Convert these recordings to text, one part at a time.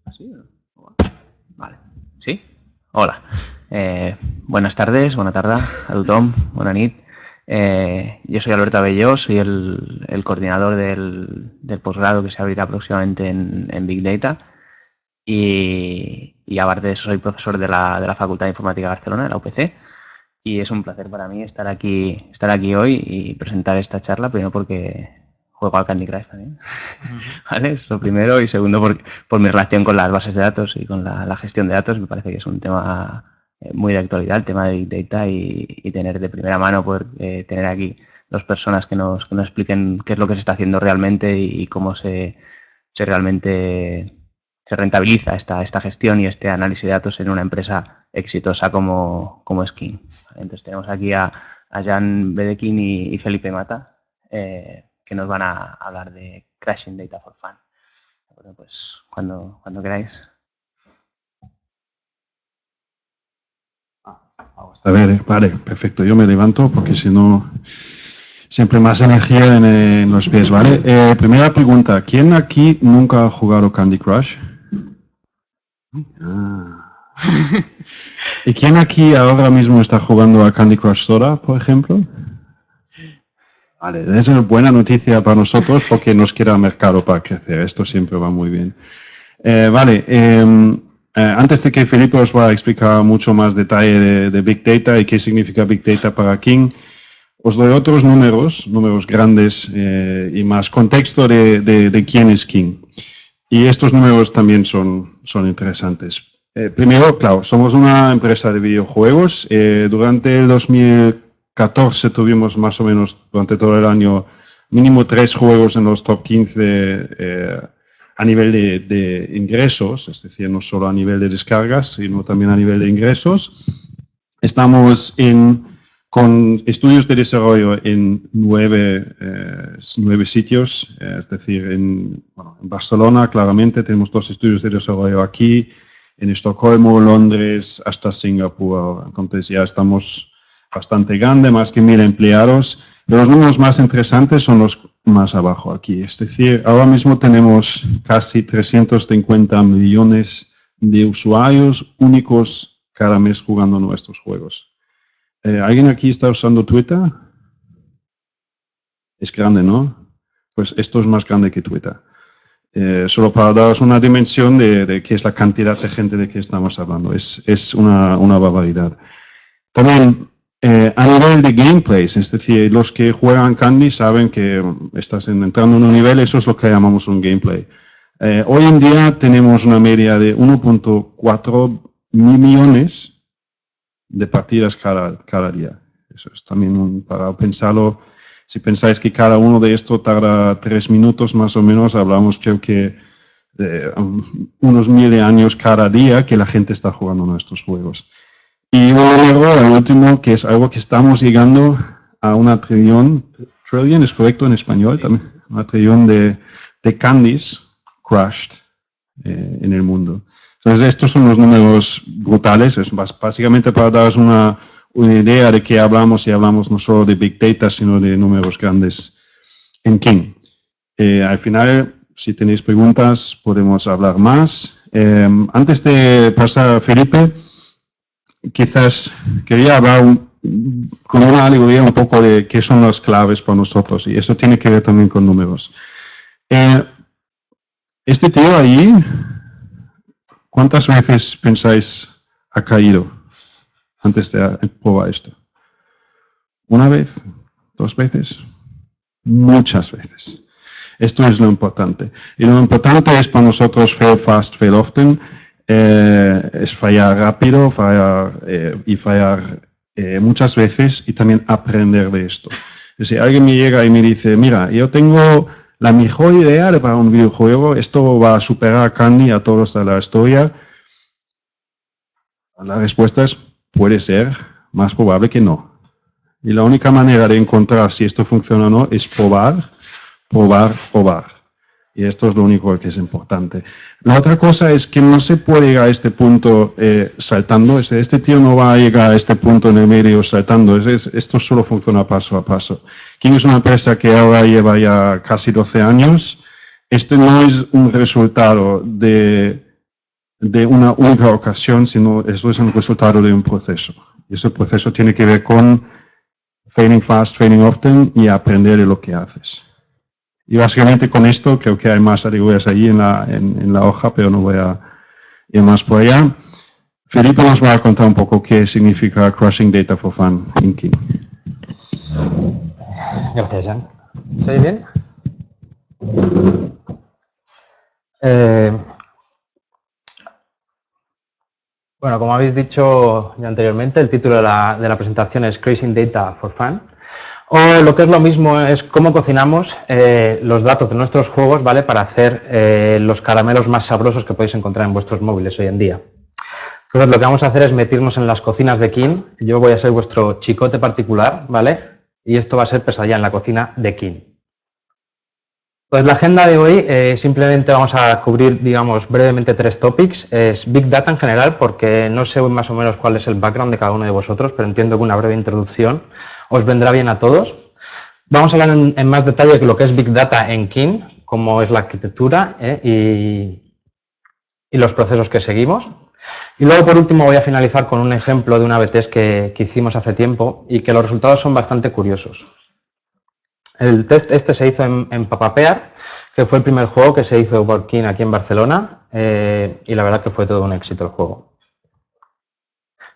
¿Así o no? Vale. ¿Sí? Hola. Buenas tardes, bona tarda a tothom, bona nit. Yo soy Alberto Abelló, soy el coordinador del posgrado que se abrirá próximamente en Big Data y aparte de eso soy profesor de la Facultad de Informática de Barcelona, de la UPC, y es un placer para mí estar aquí hoy y presentar esta charla, primero porque juego al Candy Crush también, ¿vale? Es lo primero, y segundo por mi relación con las bases de datos y con la gestión de datos. Me parece que es un tema muy de actualidad, el tema de Big Data, y tener de primera mano, poder tener aquí dos personas que nos expliquen qué es lo que se está haciendo realmente y cómo realmente se rentabiliza esta gestión y este análisis de datos en una empresa exitosa como es King. Entonces tenemos aquí a Jan Bedekin y Felipe Mata, que nos van a hablar de Crashing Data for Fun. Bueno, pues cuando queráis. A ver, vale, perfecto. Yo me levanto porque si no, siempre más energía en los pies, ¿vale? Primera pregunta, ¿quién aquí nunca ha jugado Candy Crush? ¿Y quién aquí ahora mismo está jugando a Candy Crush Soda, por ejemplo? Vale, esa es buena noticia para nosotros porque nos queda mercado para crecer. Esto siempre va muy bien. Antes de que Felipe os va a explicar mucho más detalle de Big Data y qué significa Big Data para King, os doy otros números grandes y más contexto de quién es King. Y estos números también son interesantes. Primero, claro, somos una empresa de videojuegos. Durante el 2014 tuvimos más o menos durante todo el año mínimo 3 juegos en los top 15 a nivel de ingresos, es decir, no solo a nivel de descargas, sino también a nivel de ingresos. Estamos con estudios de desarrollo en 9 sitios, es decir, en Barcelona, claramente, tenemos 2 estudios de desarrollo aquí, en Estocolmo, Londres, hasta Singapur. Entonces ya estamos bastante grande, más que 1000 empleados. Pero los números más interesantes son los más abajo aquí. Es decir, ahora mismo tenemos casi 350 millones de usuarios únicos cada mes jugando nuestros juegos. ¿Alguien aquí está usando Twitter? Es grande, ¿no? Pues esto es más grande que Twitter. Solo para daros una dimensión de qué es la cantidad de gente de que estamos hablando. Es una barbaridad. También a nivel de gameplays, es decir, los que juegan Candy saben que estás entrando en un nivel, eso es lo que llamamos un gameplay. Hoy en día tenemos una media de 1.4 millones de partidas cada día. Eso es también para pensarlo. Si pensáis que cada uno de estos tarda 3 minutos más o menos, hablamos creo que de unos 1000 años cada día que la gente está jugando nuestros juegos. Y luego, el último, que es algo que estamos llegando a una trillion, ¿es correcto en español? También, una trillion de candies crushed en el mundo. Entonces, estos son los números brutales, es básicamente para daros una idea de qué hablamos, si hablamos no solo de Big Data, sino de números grandes en King. Al final, si tenéis preguntas, podemos hablar más. Antes de pasar a Felipe, quizás quería hablar con una alegoría un poco de qué son las claves para nosotros, y eso tiene que ver también con números. Este tío ahí, ¿cuántas veces pensáis ha caído antes de probar esto? ¿Una vez? ¿2 veces? Muchas veces. Esto es lo importante. Y lo importante es para nosotros fail fast, fail often. Es fallar rápido, fallar muchas veces y también aprender de esto. Si alguien me llega y me dice, mira, yo tengo la mejor idea para un videojuego, esto va a superar a Candy, a todos de la historia, la respuesta es, puede ser, más probable que no. Y la única manera de encontrar si esto funciona o no es probar, probar, probar. Y esto es lo único que es importante. La otra cosa es que no se puede llegar a este punto saltando. Este tío no va a llegar a este punto en el medio saltando. Esto solo funciona paso a paso. King es una empresa que ahora lleva ya casi 12 años. Este no es un resultado de de una única ocasión, sino eso es un resultado de un proceso. Y ese proceso tiene que ver con failing fast, failing often y aprender de lo que haces. Y básicamente con esto creo que hay más alegrías ahí en la hoja, pero no voy a ir más por allá. Felipe nos va a contar un poco qué significa Crushing Data for Fun en King. Gracias, Jan. ¿Se oye bien? Bueno, como habéis dicho ya anteriormente, el título de la presentación es Crushing Data for Fun. O lo que es lo mismo es cómo cocinamos los datos de nuestros juegos, ¿vale? Para hacer los caramelos más sabrosos que podéis encontrar en vuestros móviles hoy en día. Entonces, lo que vamos a hacer es meternos en las cocinas de King. Yo voy a ser vuestro chicote particular, ¿vale? Y esto va a ser Pesadilla en la cocina de King. Pues la agenda de hoy simplemente vamos a cubrir, digamos, brevemente 3 topics. Es Big Data en general, porque no sé más o menos cuál es el background de cada uno de vosotros, pero entiendo que una breve introducción os vendrá bien a todos. Vamos a hablar en más detalle de lo que es Big Data en King, cómo es la arquitectura y los procesos que seguimos. Y luego, por último, voy a finalizar con un ejemplo de una A/B-test que hicimos hace tiempo y que los resultados son bastante curiosos. El test este se hizo en Papapear, que fue el primer juego que se hizo por King aquí en Barcelona y la verdad que fue todo un éxito el juego.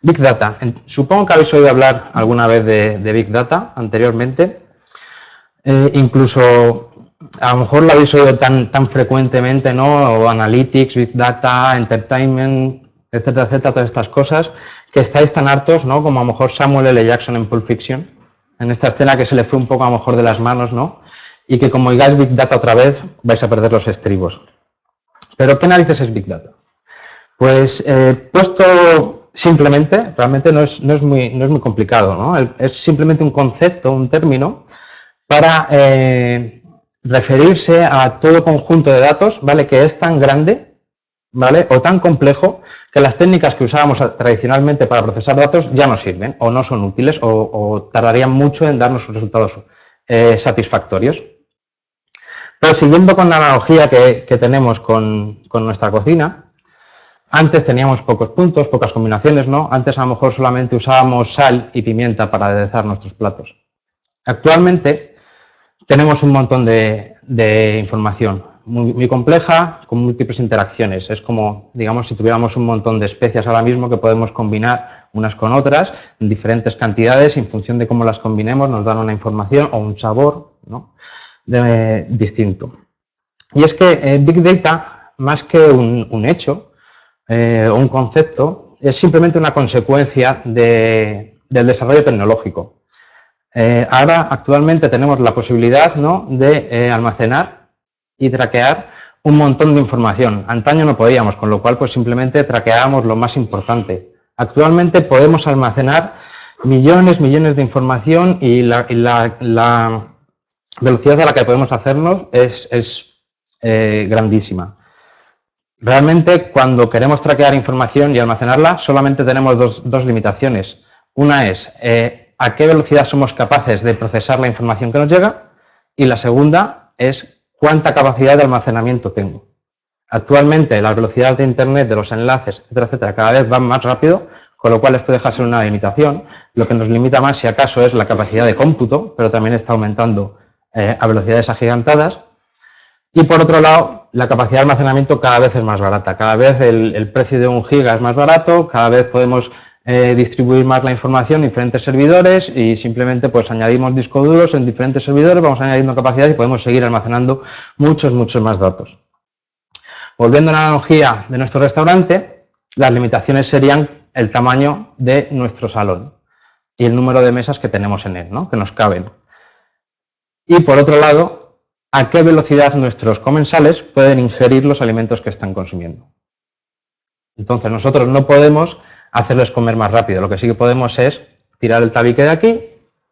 Big Data. Supongo que habéis oído hablar alguna vez de Big Data anteriormente. Incluso a lo mejor lo habéis oído tan frecuentemente, ¿no? O Analytics, Big Data, Entertainment, etcétera, etcétera, todas estas cosas, que estáis tan hartos, ¿no? Como a lo mejor Samuel L. Jackson en Pulp Fiction, en esta escena que se le fue un poco a lo mejor de las manos, ¿no? Y que como oigáis Big Data otra vez, vais a perder los estribos. ¿Pero qué narices es Big Data? Pues puesto simplemente, realmente no es muy complicado, ¿no? Es simplemente un concepto, un término, para referirse a todo conjunto de datos, ¿vale? Que es tan grande, ¿vale? O tan complejo que las técnicas que usábamos tradicionalmente para procesar datos ya no sirven o no son útiles o tardarían mucho en darnos resultados satisfactorios. Pero siguiendo con la analogía que tenemos con nuestra cocina, antes teníamos pocos puntos, pocas combinaciones, ¿no? Antes a lo mejor solamente usábamos sal y pimienta para aderezar nuestros platos. Actualmente tenemos un montón de información muy compleja, con múltiples interacciones. Es como, digamos, si tuviéramos un montón de especias ahora mismo que podemos combinar unas con otras en diferentes cantidades y en función de cómo las combinemos nos dan una información o un sabor, ¿no? Distinto. Y es que Big Data, más que un hecho o un concepto, es simplemente una consecuencia del desarrollo tecnológico. Ahora, actualmente, tenemos la posibilidad, ¿no? de almacenar y traquear un montón de información. Antaño no podíamos, con lo cual pues simplemente traqueábamos lo más importante. Actualmente podemos almacenar millones de información y la velocidad a la que podemos hacerlo es grandísima. Realmente, cuando queremos traquear información y almacenarla, solamente tenemos dos limitaciones. Una es a qué velocidad somos capaces de procesar la información que nos llega y la segunda es cuánta capacidad de almacenamiento tengo. Actualmente, las velocidades de Internet, de los enlaces, etcétera, etcétera, cada vez van más rápido, con lo cual esto deja de ser una limitación. Lo que nos limita más, si acaso, es la capacidad de cómputo, pero también está aumentando a velocidades agigantadas. Y por otro lado, la capacidad de almacenamiento cada vez es más barata. Cada vez el precio de 1 giga es más barato, cada vez podemos distribuir más la información en diferentes servidores y simplemente pues añadimos discos duros en diferentes servidores, vamos añadiendo capacidad y podemos seguir almacenando muchos más datos. Volviendo a la analogía de nuestro restaurante, las limitaciones serían el tamaño de nuestro salón y el número de mesas que tenemos en él, ¿no? Que nos caben. Y por otro lado, a qué velocidad nuestros comensales pueden ingerir los alimentos que están consumiendo. Entonces nosotros no podemos hacerles comer más rápido, lo que sí que podemos es tirar el tabique de aquí,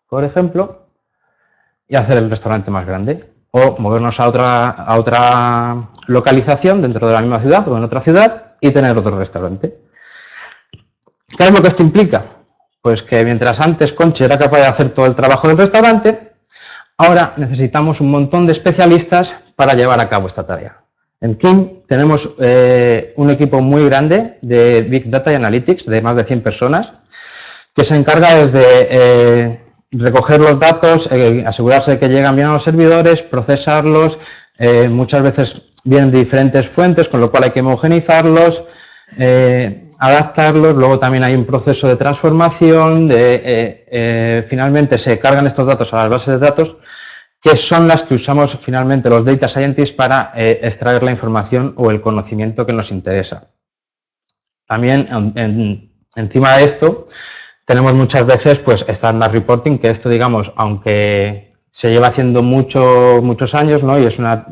por ejemplo, y hacer el restaurante más grande. O movernos a otra localización dentro de la misma ciudad o en otra ciudad y tener otro restaurante. ¿Qué es lo que esto implica? Pues que mientras antes Conchi era capaz de hacer todo el trabajo del restaurante, ahora necesitamos un montón de especialistas para llevar a cabo esta tarea. En King tenemos un equipo muy grande de Big Data y Analytics, de más de 100 personas, que se encarga desde recoger los datos, asegurarse de que llegan bien a los servidores, procesarlos, muchas veces vienen de diferentes fuentes, con lo cual hay que homogeneizarlos, adaptarlos, luego también hay un proceso de transformación, finalmente se cargan estos datos a las bases de datos, que son las que usamos finalmente los Data Scientists para extraer la información o el conocimiento que nos interesa. También encima de esto tenemos muchas veces pues Standard Reporting, que esto digamos, aunque se lleva haciendo muchos años, ¿no? Y es una,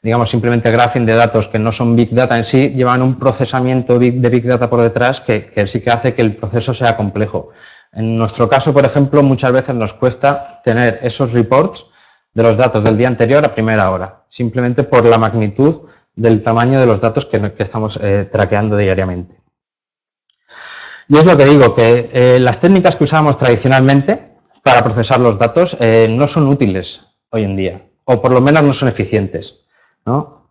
digamos, simplemente graphing de datos que no son Big Data en sí, llevan un procesamiento de Big Data por detrás que sí que hace que el proceso sea complejo. En nuestro caso, por ejemplo, muchas veces nos cuesta tener esos reports de los datos del día anterior a primera hora, simplemente por la magnitud del tamaño de los datos que estamos traqueando diariamente. Y es lo que digo, que las técnicas que usábamos tradicionalmente para procesar los datos no son útiles hoy en día, o por lo menos no son eficientes, ¿no?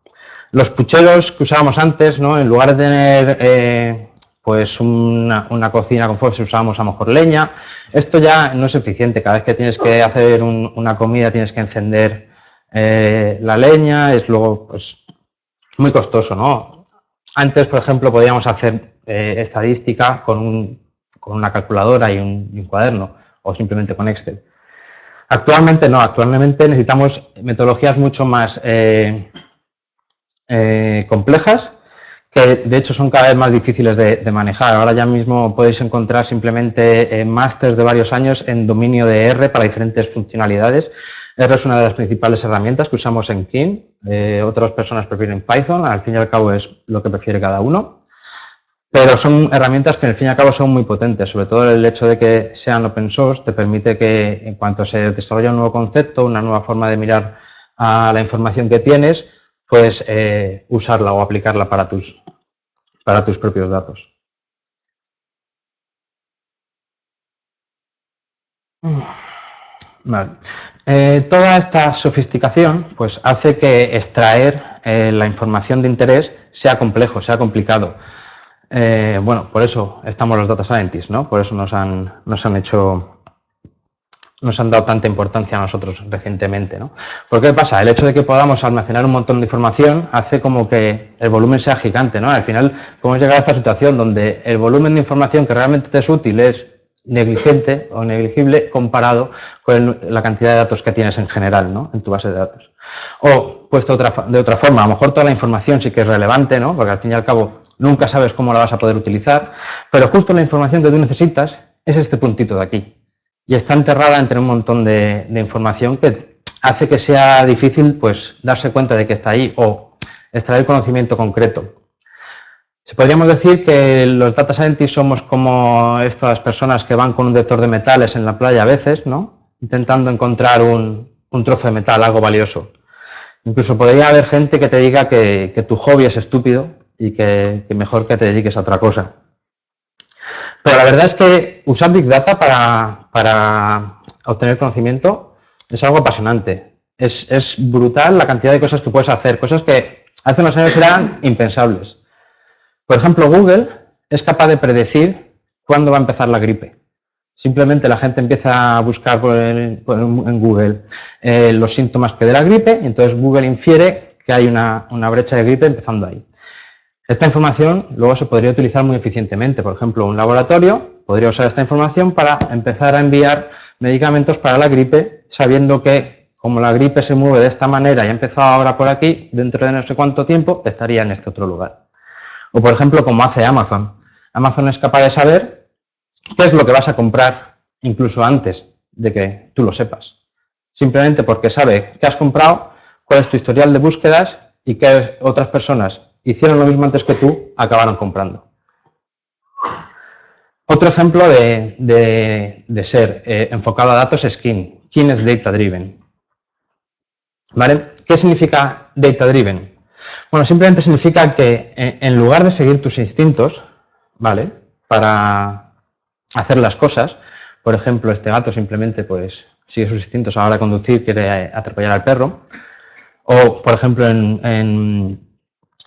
Los pucheros que usábamos antes, ¿no? En lugar de tener pues una cocina con fuego, usábamos a lo mejor leña. Esto ya no es eficiente. Cada vez que tienes que hacer una comida tienes que encender la leña, es luego pues muy costoso, ¿no? Antes, por ejemplo, podíamos hacer estadística con una calculadora y un cuaderno, o simplemente con Excel. Actualmente no, actualmente necesitamos metodologías mucho más complejas, que de hecho son cada vez más difíciles de manejar. Ahora ya mismo podéis encontrar simplemente másters de varios años en dominio de R para diferentes funcionalidades. R es una de las principales herramientas que usamos en King. Otras personas prefieren Python, al fin y al cabo es lo que prefiere cada uno. Pero son herramientas que al fin y al cabo son muy potentes, sobre todo el hecho de que sean open source te permite que en cuanto se desarrolla un nuevo concepto, una nueva forma de mirar a la información que tienes, puedes usarla o aplicarla para tus propios datos. Vale. Toda esta sofisticación pues, hace que extraer la información de interés sea complejo, sea complicado. Bueno, por eso estamos los Data Scientists, ¿no? Por eso nos han dado tanta importancia a nosotros recientemente, ¿no? ¿Por qué pasa? El hecho de que podamos almacenar un montón de información hace como que el volumen sea gigante, ¿no? Al final podemos llegar a esta situación donde el volumen de información que realmente te es útil es negligente o negligible comparado con la cantidad de datos que tienes en general, ¿no? En tu base de datos. O, puesto de otra forma, a lo mejor toda la información sí que es relevante, ¿no? Porque al fin y al cabo nunca sabes cómo la vas a poder utilizar, pero justo la información que tú necesitas es este puntito de aquí. Y está enterrada entre un montón de información que hace que sea difícil pues, darse cuenta de que está ahí o extraer conocimiento concreto. Podríamos decir que los Data Scientists somos como estas personas que van con un detector de metales en la playa a veces, ¿no? Intentando encontrar un trozo de metal, algo valioso. Incluso podría haber gente que te diga que tu hobby es estúpido y que mejor que te dediques a otra cosa. Pero la verdad es que usar Big Data para obtener conocimiento es algo apasionante. Es brutal la cantidad de cosas que puedes hacer, cosas que hace unos años eran impensables. Por ejemplo, Google es capaz de predecir cuándo va a empezar la gripe. Simplemente la gente empieza a buscar en Google los síntomas que de la gripe y entonces Google infiere que hay una brecha de gripe empezando ahí. Esta información luego se podría utilizar muy eficientemente. Por ejemplo, un laboratorio podría usar esta información para empezar a enviar medicamentos para la gripe, sabiendo que como la gripe se mueve de esta manera y ha empezado ahora por aquí, dentro de no sé cuánto tiempo estaría en este otro lugar. O, por ejemplo, como hace Amazon. Amazon es capaz de saber qué es lo que vas a comprar incluso antes de que tú lo sepas. Simplemente porque sabe qué has comprado, cuál es tu historial de búsquedas y qué otras personas hicieron lo mismo antes que tú, acabaron comprando. Otro ejemplo de ser enfocado a datos es King. King es Data Driven. ¿Vale? ¿Qué significa Data Driven? Bueno, simplemente significa que en lugar de seguir tus instintos, ¿vale? Para hacer las cosas, por ejemplo, este gato simplemente pues sigue sus instintos a la hora de conducir, quiere atropellar al perro, O, por ejemplo, en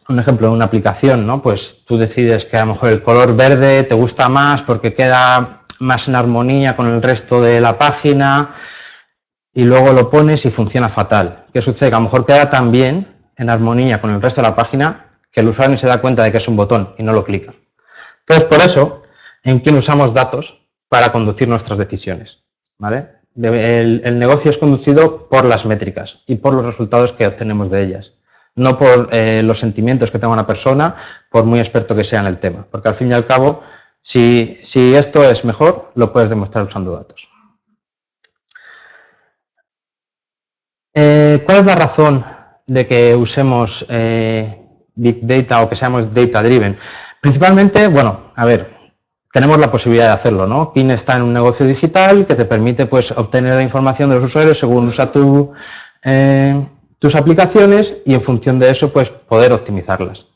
una aplicación, ¿no? Pues tú decides que a lo mejor el color verde te gusta más porque queda más en armonía con el resto de la página y luego lo pones y funciona fatal. ¿Qué sucede? Que a lo mejor queda tan bien en armonía con el resto de la página que el usuario ni se da cuenta de que es un botón y no lo clica. Entonces, por eso, en King usamos datos para conducir nuestras decisiones, ¿vale? El negocio es conducido por las métricas y por los resultados que obtenemos de ellas, no por los sentimientos que tenga una persona, por muy experto que sea en el tema, porque al fin y al cabo, si esto es mejor, lo puedes demostrar usando datos. ¿Cuál es la razón de que usemos Big Data o que seamos Data Driven? Principalmente, bueno, a ver, tenemos la posibilidad de hacerlo, ¿no? King está en un negocio digital que te permite, pues, obtener la información de los usuarios según usa tus aplicaciones y en función de eso, pues, poder optimizarlas.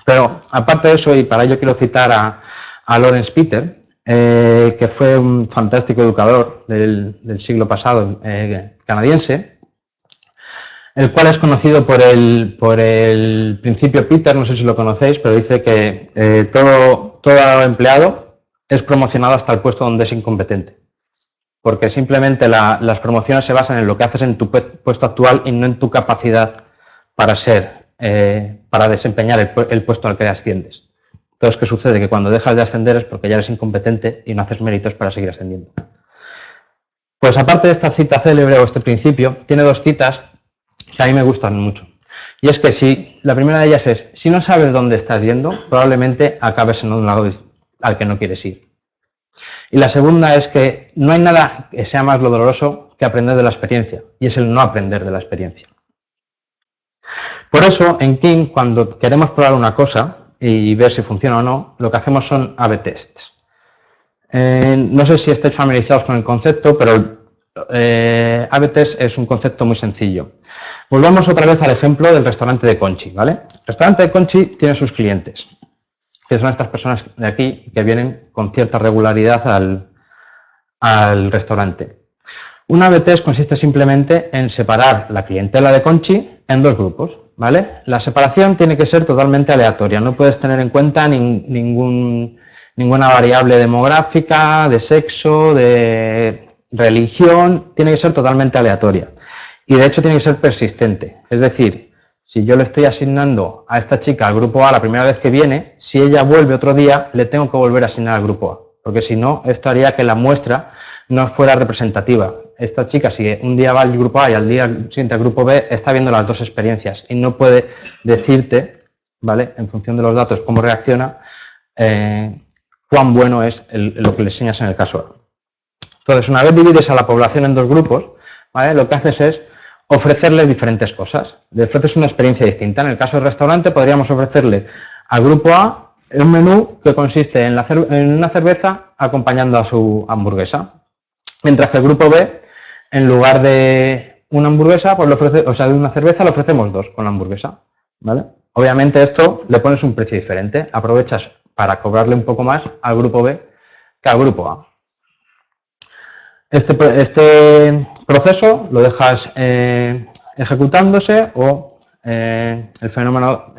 Pero, aparte de eso, y para ello quiero citar a Lawrence Peter, que fue un fantástico educador del siglo pasado, canadiense, el cual es conocido por el principio Peter, no sé si lo conocéis, pero dice que todo empleado es promocionado hasta el puesto donde es incompetente. Porque simplemente las promociones se basan en lo que haces en tu puesto actual y no en tu capacidad para desempeñar el puesto al que asciendes. Entonces, ¿qué sucede? Que cuando dejas de ascender es porque ya eres incompetente y no haces méritos para seguir ascendiendo. Pues aparte de esta cita célebre o este principio, tiene dos citas que a mí me gustan mucho. Y es que si la primera de ellas es, si no sabes dónde estás yendo, probablemente acabes en un lado al que no quieres ir. Y la segunda es que no hay nada que sea más doloroso que aprender de la experiencia, y es el no aprender de la experiencia. Por eso, en King, cuando queremos probar una cosa y ver si funciona o no, lo que hacemos son A/B tests. No sé si estáis familiarizados con el concepto, pero A/B test es un concepto muy sencillo. Volvamos otra vez al ejemplo del restaurante de Conchi, ¿vale? El restaurante de Conchi tiene sus clientes, que son estas personas de aquí que vienen con cierta regularidad al restaurante. Un A/B test consiste simplemente en separar la clientela de Conchi en dos grupos, ¿vale? La separación tiene que ser totalmente aleatoria, no puedes tener en cuenta ninguna variable demográfica, de sexo, de religión, tiene que ser totalmente aleatoria. Y de hecho tiene que ser persistente. Es decir, si yo le estoy asignando a esta chica al grupo A la primera vez que viene, si ella vuelve otro día, le tengo que volver a asignar al grupo A. Porque si no, esto haría que la muestra no fuera representativa. Esta chica, si un día va al grupo A y al día siguiente al grupo B, está viendo las dos experiencias y no puede decirte, ¿vale?, en función de los datos, cómo reacciona, cuán bueno es lo que le enseñas en el caso A. Entonces, una vez divides a la población en dos grupos, ¿vale?, lo que haces es ofrecerles diferentes cosas. Le ofreces una experiencia distinta. En el caso del restaurante, podríamos ofrecerle al grupo A un menú que consiste en una cerveza acompañando a su hamburguesa. Mientras que el grupo B, en lugar de una hamburguesa, pues de una cerveza, le ofrecemos dos con la hamburguesa, ¿vale? Obviamente esto le pones un precio diferente. Aprovechas para cobrarle un poco más al grupo B que al grupo A. Este proceso lo dejas ejecutándose o el fenómeno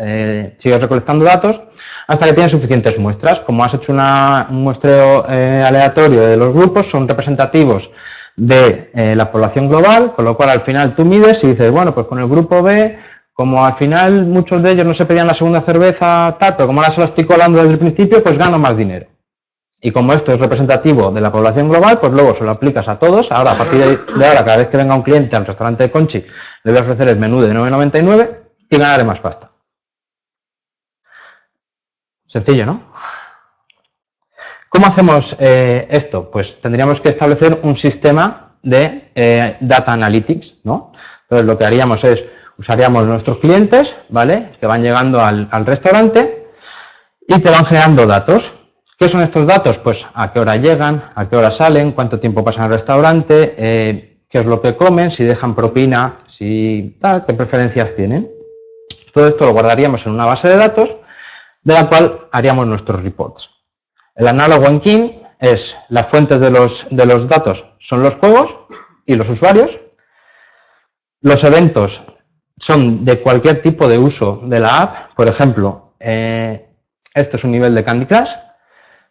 sigue recolectando datos hasta que tienes suficientes muestras. Como has hecho un muestreo aleatorio de los grupos, son representativos de la población global, con lo cual al final tú mides y dices, bueno, pues con el grupo B, como al final muchos de ellos no se pedían la segunda cerveza, tal, pero como ahora se la estoy colando desde el principio, pues gano más dinero. Y como esto es representativo de la población global, pues luego se lo aplicas a todos. Ahora, a partir de ahora, cada vez que venga un cliente al restaurante de Conchi, le voy a ofrecer el menú de 9,99 y ganaré más pasta. Sencillo, ¿no? ¿Cómo hacemos esto? Pues tendríamos que establecer un sistema de Data Analytics, ¿no? Entonces, lo que haríamos es, usaríamos nuestros clientes, ¿vale?, que van llegando al restaurante y te van generando datos. ¿Qué son estos datos? Pues a qué hora llegan, a qué hora salen, cuánto tiempo pasan en el restaurante, qué es lo que comen, si dejan propina, si tal, qué preferencias tienen. Todo esto lo guardaríamos en una base de datos de la cual haríamos nuestros reports. El análogo en King es las fuentes de los datos son los juegos y los usuarios. Los eventos son de cualquier tipo de uso de la app. Por ejemplo, esto es un nivel de Candy Crush.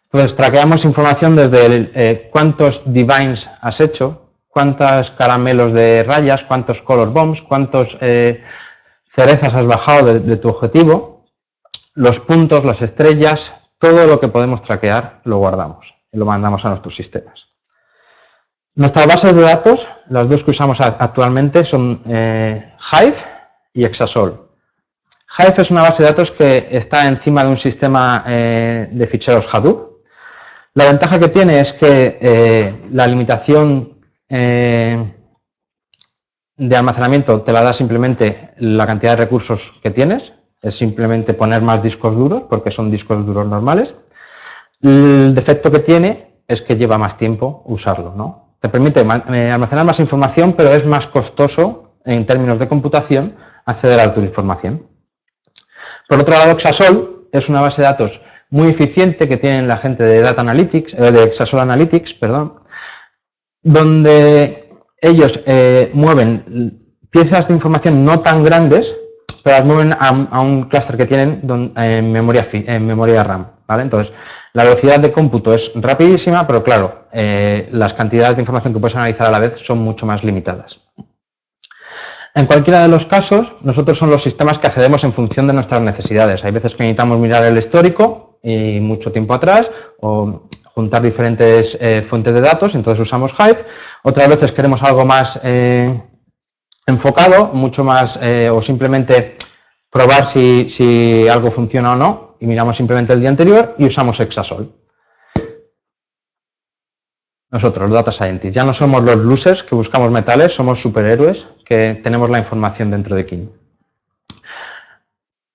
Entonces, traqueamos información desde cuántos divines has hecho, cuántos caramelos de rayas, cuántos color bombs, cuántos cerezas has bajado de tu objetivo, los puntos, las estrellas, todo lo que podemos traquear lo guardamos y lo mandamos a nuestros sistemas. Nuestras bases de datos, las dos que usamos actualmente, son Hive y Exasol. Hive es una base de datos que está encima de un sistema de ficheros Hadoop. La ventaja que tiene es que la limitación de almacenamiento te la da simplemente la cantidad de recursos que tienes. Es simplemente poner más discos duros, porque son discos duros normales. El defecto que tiene es que lleva más tiempo usarlo, ¿no? Te permite almacenar más información, pero es más costoso en términos de computación acceder a tu información. Por otro lado, Exasol es una base de datos muy eficiente que tienen la gente de Data Analytics, de Exasol Analytics, perdón, donde ellos mueven piezas de información no tan grandes, pero las mueven a un clúster que tienen en memoria RAM, ¿vale? Entonces, la velocidad de cómputo es rapidísima, pero claro, las cantidades de información que puedes analizar a la vez son mucho más limitadas. En cualquiera de los casos, nosotros son los sistemas que accedemos en función de nuestras necesidades. Hay veces que necesitamos mirar el histórico y mucho tiempo atrás, o juntar diferentes fuentes de datos, entonces usamos Hive. Otras veces queremos algo más enfocado, mucho más, o simplemente probar si algo funciona o no, y miramos simplemente el día anterior y usamos Exasol. Nosotros, los Data Scientists, ya no somos los losers que buscamos metales, somos superhéroes que tenemos la información dentro de King.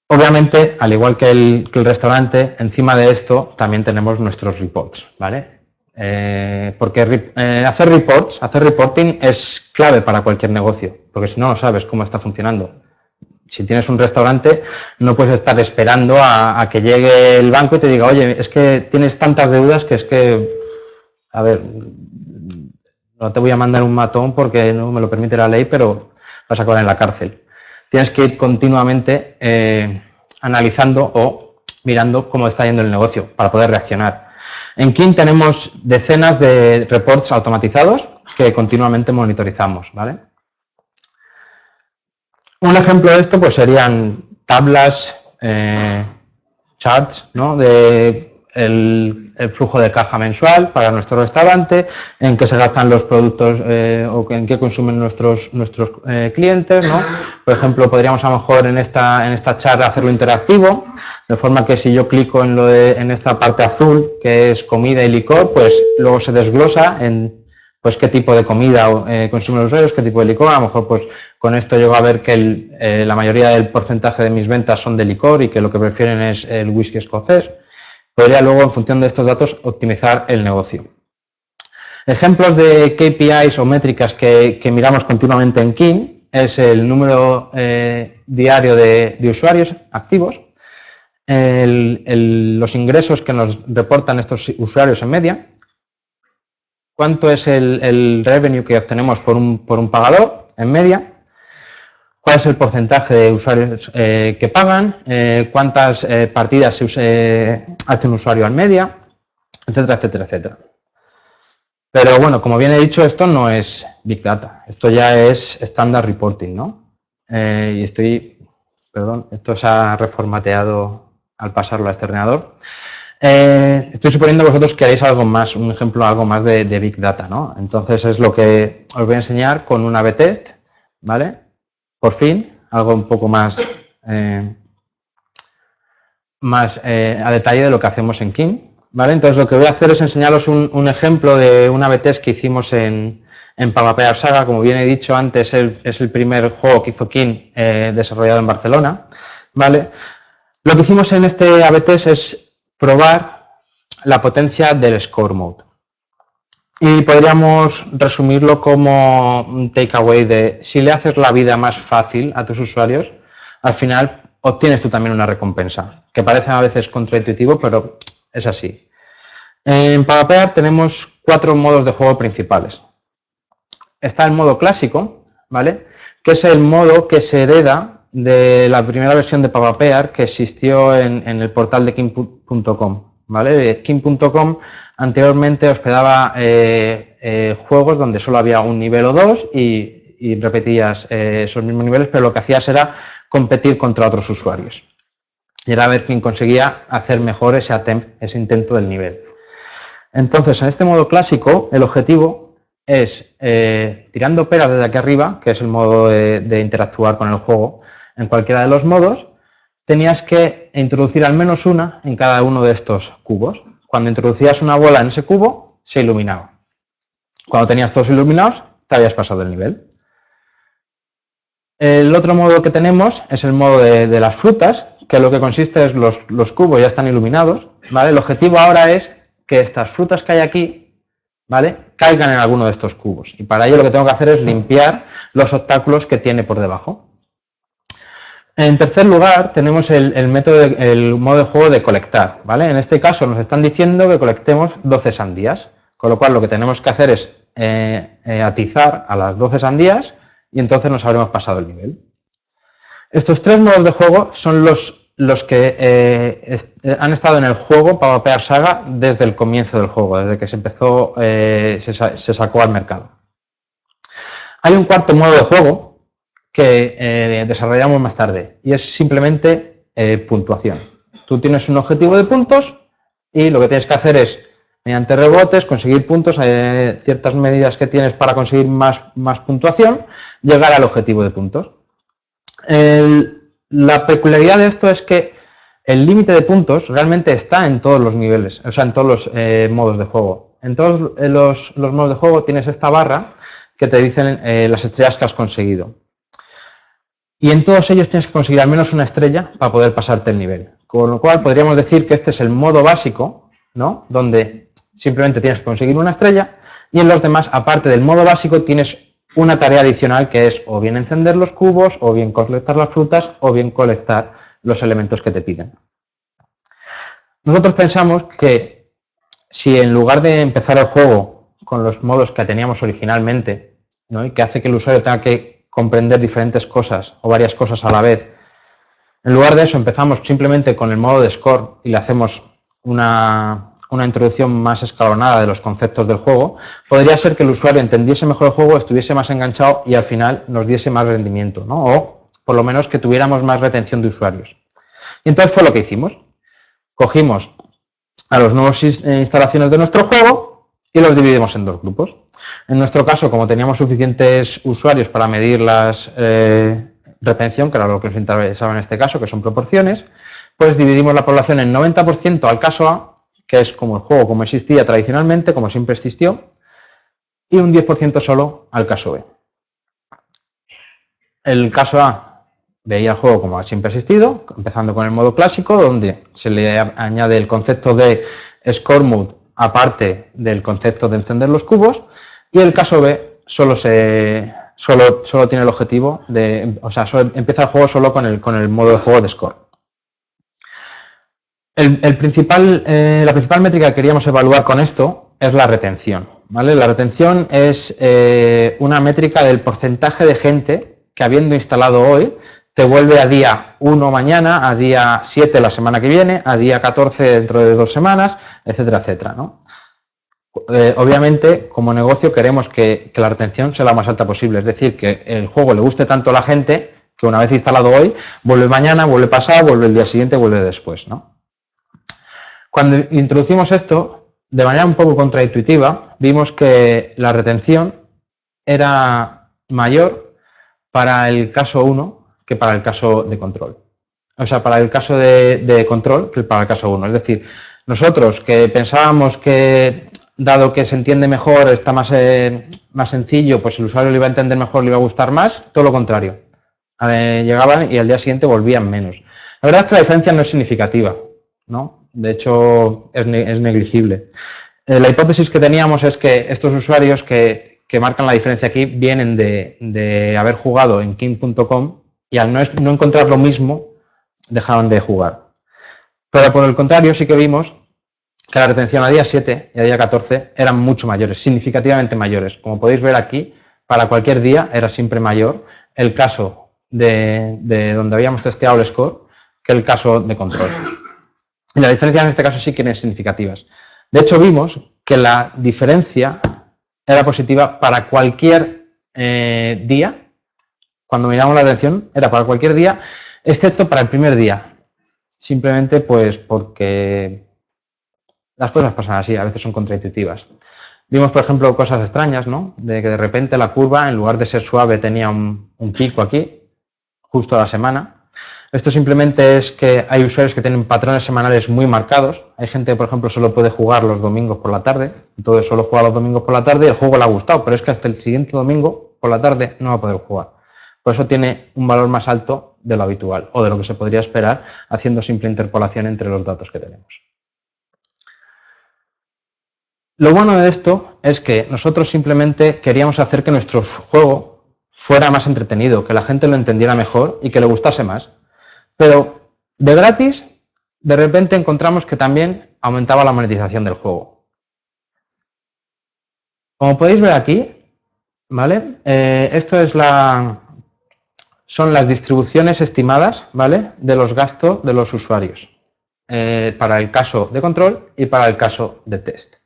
Obviamente, al igual que el restaurante, encima de esto también tenemos nuestros reports, ¿vale? Porque hacer reporting es clave para cualquier negocio, porque si no sabes cómo está funcionando. Si tienes un restaurante, no puedes estar esperando a que llegue el banco y te diga, oye, es que tienes tantas deudas que es que, a ver, no te voy a mandar un matón porque no me lo permite la ley, pero vas a acabar en la cárcel. Tienes que ir continuamente analizando o mirando cómo está yendo el negocio para poder reaccionar. En King tenemos decenas de reports automatizados que continuamente monitorizamos, ¿vale? Un ejemplo de esto pues serían tablas, charts, ¿no? De el flujo de caja mensual para nuestro restaurante, en qué se gastan los productos o en qué consumen nuestros clientes, ¿no? Por ejemplo, podríamos a lo mejor en esta chart hacerlo interactivo, de forma que si yo clico en esta parte azul, que es comida y licor, pues luego se desglosa en pues qué tipo de comida consumen los usuarios, qué tipo de licor. A lo mejor pues con esto llego a ver que la mayoría del porcentaje de mis ventas son de licor y que lo que prefieren es el whisky escocés. Podría luego, en función de estos datos, optimizar el negocio. Ejemplos de KPIs o métricas que miramos continuamente en King es el número diario de usuarios activos, los ingresos que nos reportan estos usuarios en media, cuánto es el revenue que obtenemos por un pagador en media, cuál es el porcentaje de usuarios que pagan, cuántas partidas hace un usuario en media, etcétera, etcétera, etcétera. Pero bueno, como bien he dicho, esto no es Big Data, esto ya es Standard Reporting, ¿no? Esto se ha reformateado al pasarlo a este ordenador. Estoy suponiendo que vosotros queréis algo más, un ejemplo, algo más de Big Data, ¿no? Entonces es lo que os voy a enseñar con un A/B test, ¿vale? Por fin, algo un poco más a detalle de lo que hacemos en King, ¿vale? Entonces lo que voy a hacer es enseñaros un ejemplo de un A/B test que hicimos en Power Player Saga. Como bien he dicho antes, es el primer juego que hizo King desarrollado en Barcelona, ¿vale? Lo que hicimos en este A/B test es probar la potencia del Score Mode. Y podríamos resumirlo como un takeaway de si le haces la vida más fácil a tus usuarios, al final obtienes tú también una recompensa, que parece a veces contraintuitivo, pero es así. En Power Player tenemos 4 modos de juego principales. Está el modo clásico, ¿vale? Que es el modo que se hereda de la primera versión de PapaPear que existió en el portal de King.com, ¿vale? King.com anteriormente hospedaba juegos donde solo había un nivel o dos y repetías esos mismos niveles, pero lo que hacías era competir contra otros usuarios. Y era ver quién conseguía hacer mejor ese intento del nivel. Entonces, en este modo clásico, el objetivo es, tirando peras desde aquí arriba, que es el modo de interactuar con el juego, en cualquiera de los modos, tenías que introducir al menos una en cada uno de estos cubos. Cuando introducías una bola en ese cubo, se iluminaba. Cuando tenías todos iluminados, te habías pasado el nivel. El otro modo que tenemos es el modo de las frutas, que lo que consiste es los cubos ya están iluminados, ¿vale? El objetivo ahora es que estas frutas que hay aquí, ¿vale?, caigan en alguno de estos cubos. Y para ello lo que tengo que hacer es limpiar los obstáculos que tiene por debajo. En tercer lugar, tenemos el modo de juego de colectar, ¿vale? En este caso nos están diciendo que colectemos 12 sandías, con lo cual lo que tenemos que hacer es atizar a las 12 sandías y entonces nos habremos pasado el nivel. Estos tres modos de juego son los que han estado en el juego PapaPear Saga desde el comienzo del juego, desde que se empezó, se sacó al mercado. Hay un cuarto modo de juego que desarrollamos más tarde y es simplemente puntuación. Tú tienes un objetivo de puntos y lo que tienes que hacer es, mediante rebotes, conseguir puntos, ciertas medidas que tienes para conseguir más puntuación, llegar al objetivo de puntos. La peculiaridad de esto es que el límite de puntos realmente está en todos los niveles, o sea, en todos los modos de juego. En todos los modos de juego tienes esta barra que te dicen las estrellas que has conseguido. Y en todos ellos tienes que conseguir al menos una estrella para poder pasarte el nivel. Con lo cual podríamos decir que este es el modo básico, ¿no?, donde simplemente tienes que conseguir una estrella, y en los demás, aparte del modo básico, tienes una tarea adicional que es o bien encender los cubos, o bien colectar las frutas, o bien colectar los elementos que te piden. Nosotros pensamos que si en lugar de empezar el juego con los modos que teníamos originalmente, ¿no?, y que hace que el usuario tenga que comprender diferentes cosas o varias cosas a la vez, en lugar de eso empezamos simplemente con el modo de score y le hacemos una introducción más escalonada de los conceptos del juego, podría ser que el usuario entendiese mejor el juego, estuviese más enganchado y al final nos diese más rendimiento, ¿no?, o por lo menos que tuviéramos más retención de usuarios. Y entonces fue lo que hicimos. Cogimos a los nuevos instalaciones de nuestro juego y los dividimos en dos grupos. En nuestro caso, como teníamos suficientes usuarios para medir las retención, que era lo que nos interesaba en este caso, que son proporciones, pues dividimos la población en 90% al caso A, que es como el juego como existía tradicionalmente, como siempre existió, y un 10% solo al caso B. El caso A veía el juego como siempre ha existido, empezando con el modo clásico, donde se le añade el concepto de Score Mode, aparte del concepto de encender los cubos, y el caso B solo tiene el objetivo de, o sea, empieza el juego solo con el modo de juego de Score. La principal métrica que queríamos evaluar con esto es la retención, ¿vale? La retención es una métrica del porcentaje de gente que, habiendo instalado hoy, te vuelve a día 1 mañana, a día 7 la semana que viene, a día 14 dentro de 2 semanas, etcétera, etcétera, ¿no? Obviamente, como negocio, queremos que la retención sea la más alta posible, es decir, que el juego le guste tanto a la gente que una vez instalado hoy, vuelve mañana, vuelve pasado, vuelve el día siguiente, vuelve después, ¿no? Cuando introducimos esto, de manera un poco contraintuitiva, vimos que la retención era mayor para el caso 1 que para el caso de control. O sea, para el caso de control que para el caso 1. Es decir, nosotros que pensábamos que, dado que se entiende mejor, está más sencillo, pues el usuario lo iba a entender mejor, le iba a gustar más, todo lo contrario. Llegaban y al día siguiente volvían menos. La verdad es que la diferencia no es significativa, ¿no? De hecho, es negligible. La hipótesis que teníamos es que estos usuarios que marcan la diferencia aquí vienen de haber jugado en King.com y al no encontrar lo mismo, dejaron de jugar. Pero por el contrario, sí que vimos que la retención a día 7 y a día 14 eran mucho mayores, significativamente mayores. Como podéis ver aquí, para cualquier día era siempre mayor el caso de donde habíamos testeado el score que el caso de control. Y la diferencia en este caso sí que es significativa. De hecho, vimos que la diferencia era positiva para cualquier día. Cuando miramos la atención, era para cualquier día, excepto para el primer día. Simplemente pues porque las cosas pasan así, a veces son contraintuitivas. Vimos, por ejemplo, cosas extrañas, ¿no? De que de repente la curva, en lugar de ser suave, tenía un pico aquí, justo a la semana. Esto simplemente es que hay usuarios que tienen patrones semanales muy marcados. Hay gente que, por ejemplo, solo puede jugar los domingos por la tarde. Entonces solo juega los domingos por la tarde y el juego le ha gustado, pero es que hasta el siguiente domingo por la tarde no va a poder jugar. Por eso tiene un valor más alto de lo habitual o de lo que se podría esperar haciendo simple interpolación entre los datos que tenemos. Lo bueno de esto es que nosotros simplemente queríamos hacer que nuestro juego fuera más entretenido, que la gente lo entendiera mejor y que le gustase más. Pero de gratis, de repente encontramos que también aumentaba la monetización del juego. Como podéis ver aquí, ¿vale? Esto es son las distribuciones estimadas, ¿vale? De los gastos de los usuarios para el caso de control y para el caso de test.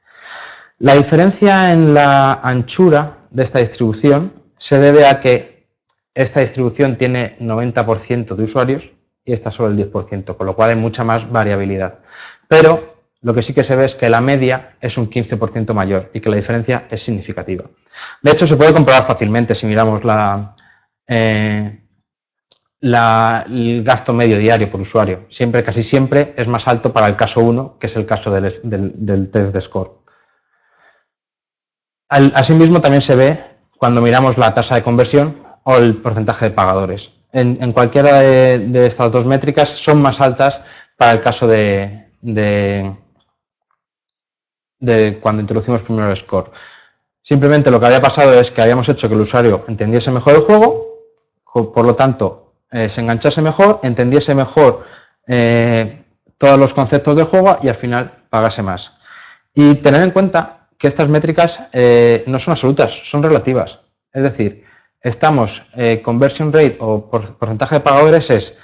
La diferencia en la anchura de esta distribución se debe a que esta distribución tiene 90% de usuarios y esta solo el 10%, con lo cual hay mucha más variabilidad. Pero lo que sí que se ve es que la media es un 15% mayor y que la diferencia es significativa. De hecho, se puede comprobar fácilmente si miramos el gasto medio diario por usuario. Casi siempre es más alto para el caso 1, que es el caso del test de score. Asimismo, también se ve cuando miramos la tasa de conversión o el porcentaje de pagadores. En cualquiera de estas dos métricas son más altas para el caso de cuando introducimos primero el score. Simplemente lo que había pasado es que habíamos hecho que el usuario entendiese mejor el juego, por lo tanto se enganchase mejor, entendiese mejor todos los conceptos del juego y al final pagase más. Y tener en cuenta que estas métricas no son absolutas, son relativas. Es decir, conversion rate o porcentaje de pagadores es,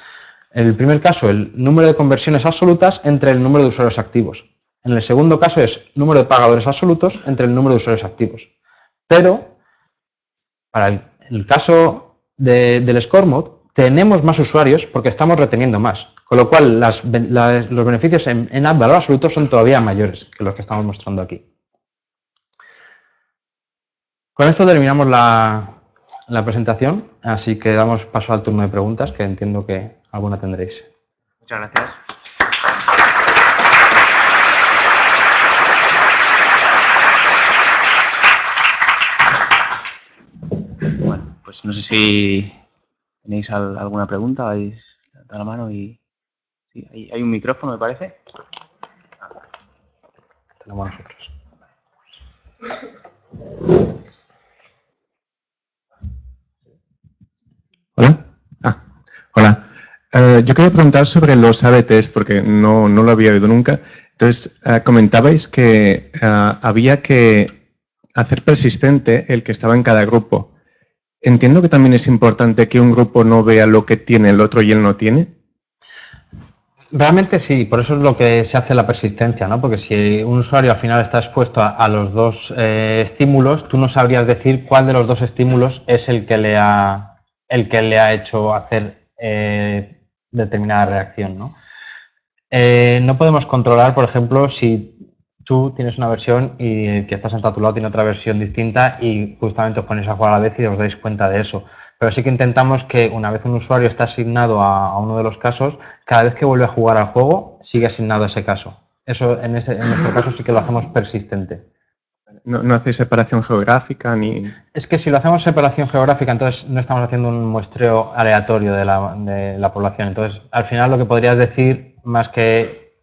en el primer caso, el número de conversiones absolutas entre el número de usuarios activos. En el segundo caso es número de pagadores absolutos entre el número de usuarios activos. Pero, para el caso del Score Mode, tenemos más usuarios porque estamos reteniendo más. Con lo cual, los beneficios en valor absoluto son todavía mayores que los que estamos mostrando aquí. Con esto terminamos la presentación, así que damos paso al turno de preguntas, que entiendo que alguna tendréis. Muchas gracias. Bueno, pues no sé si tenéis alguna pregunta, vais a levantar la mano y... Sí, hay un micrófono, me parece. Tenemos nosotros. Hola. Hola. Yo quería preguntar sobre los A/B test porque no lo había oído nunca. Entonces, comentabais que había que hacer persistente el que estaba en cada grupo. Entiendo que también es importante que un grupo no vea lo que tiene el otro y él no tiene. Realmente sí, por eso es lo que se hace la persistencia, ¿no? Porque si un usuario al final está expuesto a los dos estímulos, tú no sabrías decir cuál de los dos estímulos es el que le ha hecho hacer determinada reacción, ¿no? No podemos controlar, por ejemplo, si tú tienes una versión y el que está sentado a tu lado tiene otra versión distinta y justamente os ponéis a jugar a la vez y os dais cuenta de eso. Pero sí que intentamos que una vez un usuario está asignado a uno de los casos, cada vez que vuelve a jugar al juego, sigue asignado a ese caso. Eso en nuestro caso sí que lo hacemos persistente. No hacéis separación geográfica ni... Es que si lo hacemos separación geográfica, entonces no estamos haciendo un muestreo aleatorio de la población. Entonces, al final lo que podrías decir, más que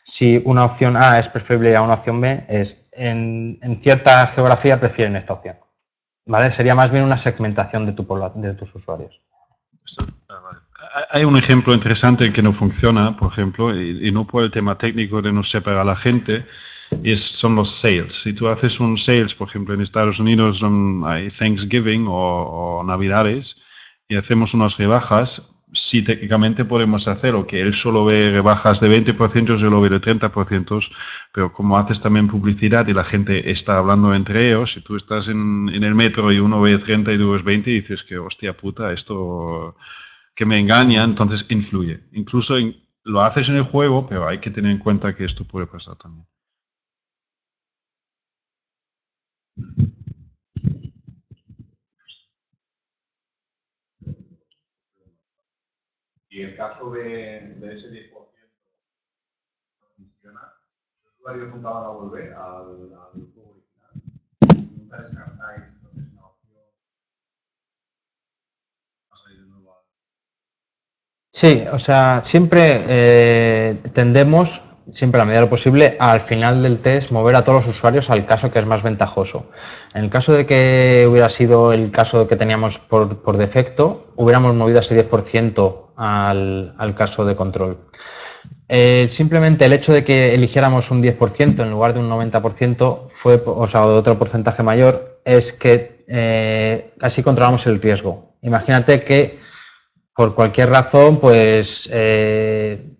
si una opción A es preferible a una opción B, es en cierta geografía prefieren esta opción. ¿Vale? Sería más bien una segmentación de tus usuarios. Hay un ejemplo interesante que no funciona, por ejemplo, y no por el tema técnico de no separar a la gente, son los sales. Si tú haces un sales, por ejemplo, en Estados Unidos hay Thanksgiving o Navidades y hacemos unas rebajas, sí técnicamente podemos hacerlo, que él solo ve rebajas de 20%, yo lo veo de 30%, pero como haces también publicidad y la gente está hablando entre ellos, si tú estás en el metro y uno ve 30 y tú ves 20 y dices que hostia puta, esto que me engaña, entonces influye. Incluso lo haces en el juego, pero hay que tener en cuenta que esto puede pasar también. Y en el caso de ese 10% no funciona, los usuarios nunca van a volver al juego original. Nunca descartáis entonces una opción. Va a salir de nuevo. Sí, o sea, siempre tendemos, siempre a la medida de lo posible, al final del test mover a todos los usuarios al caso que es más ventajoso. En el caso de que hubiera sido el caso que teníamos por defecto, hubiéramos movido ese 10% al caso de control. Simplemente el hecho de que eligiéramos un 10% en lugar de un 90% o de otro porcentaje mayor, es que así controlamos el riesgo. Imagínate que por cualquier razón, pues,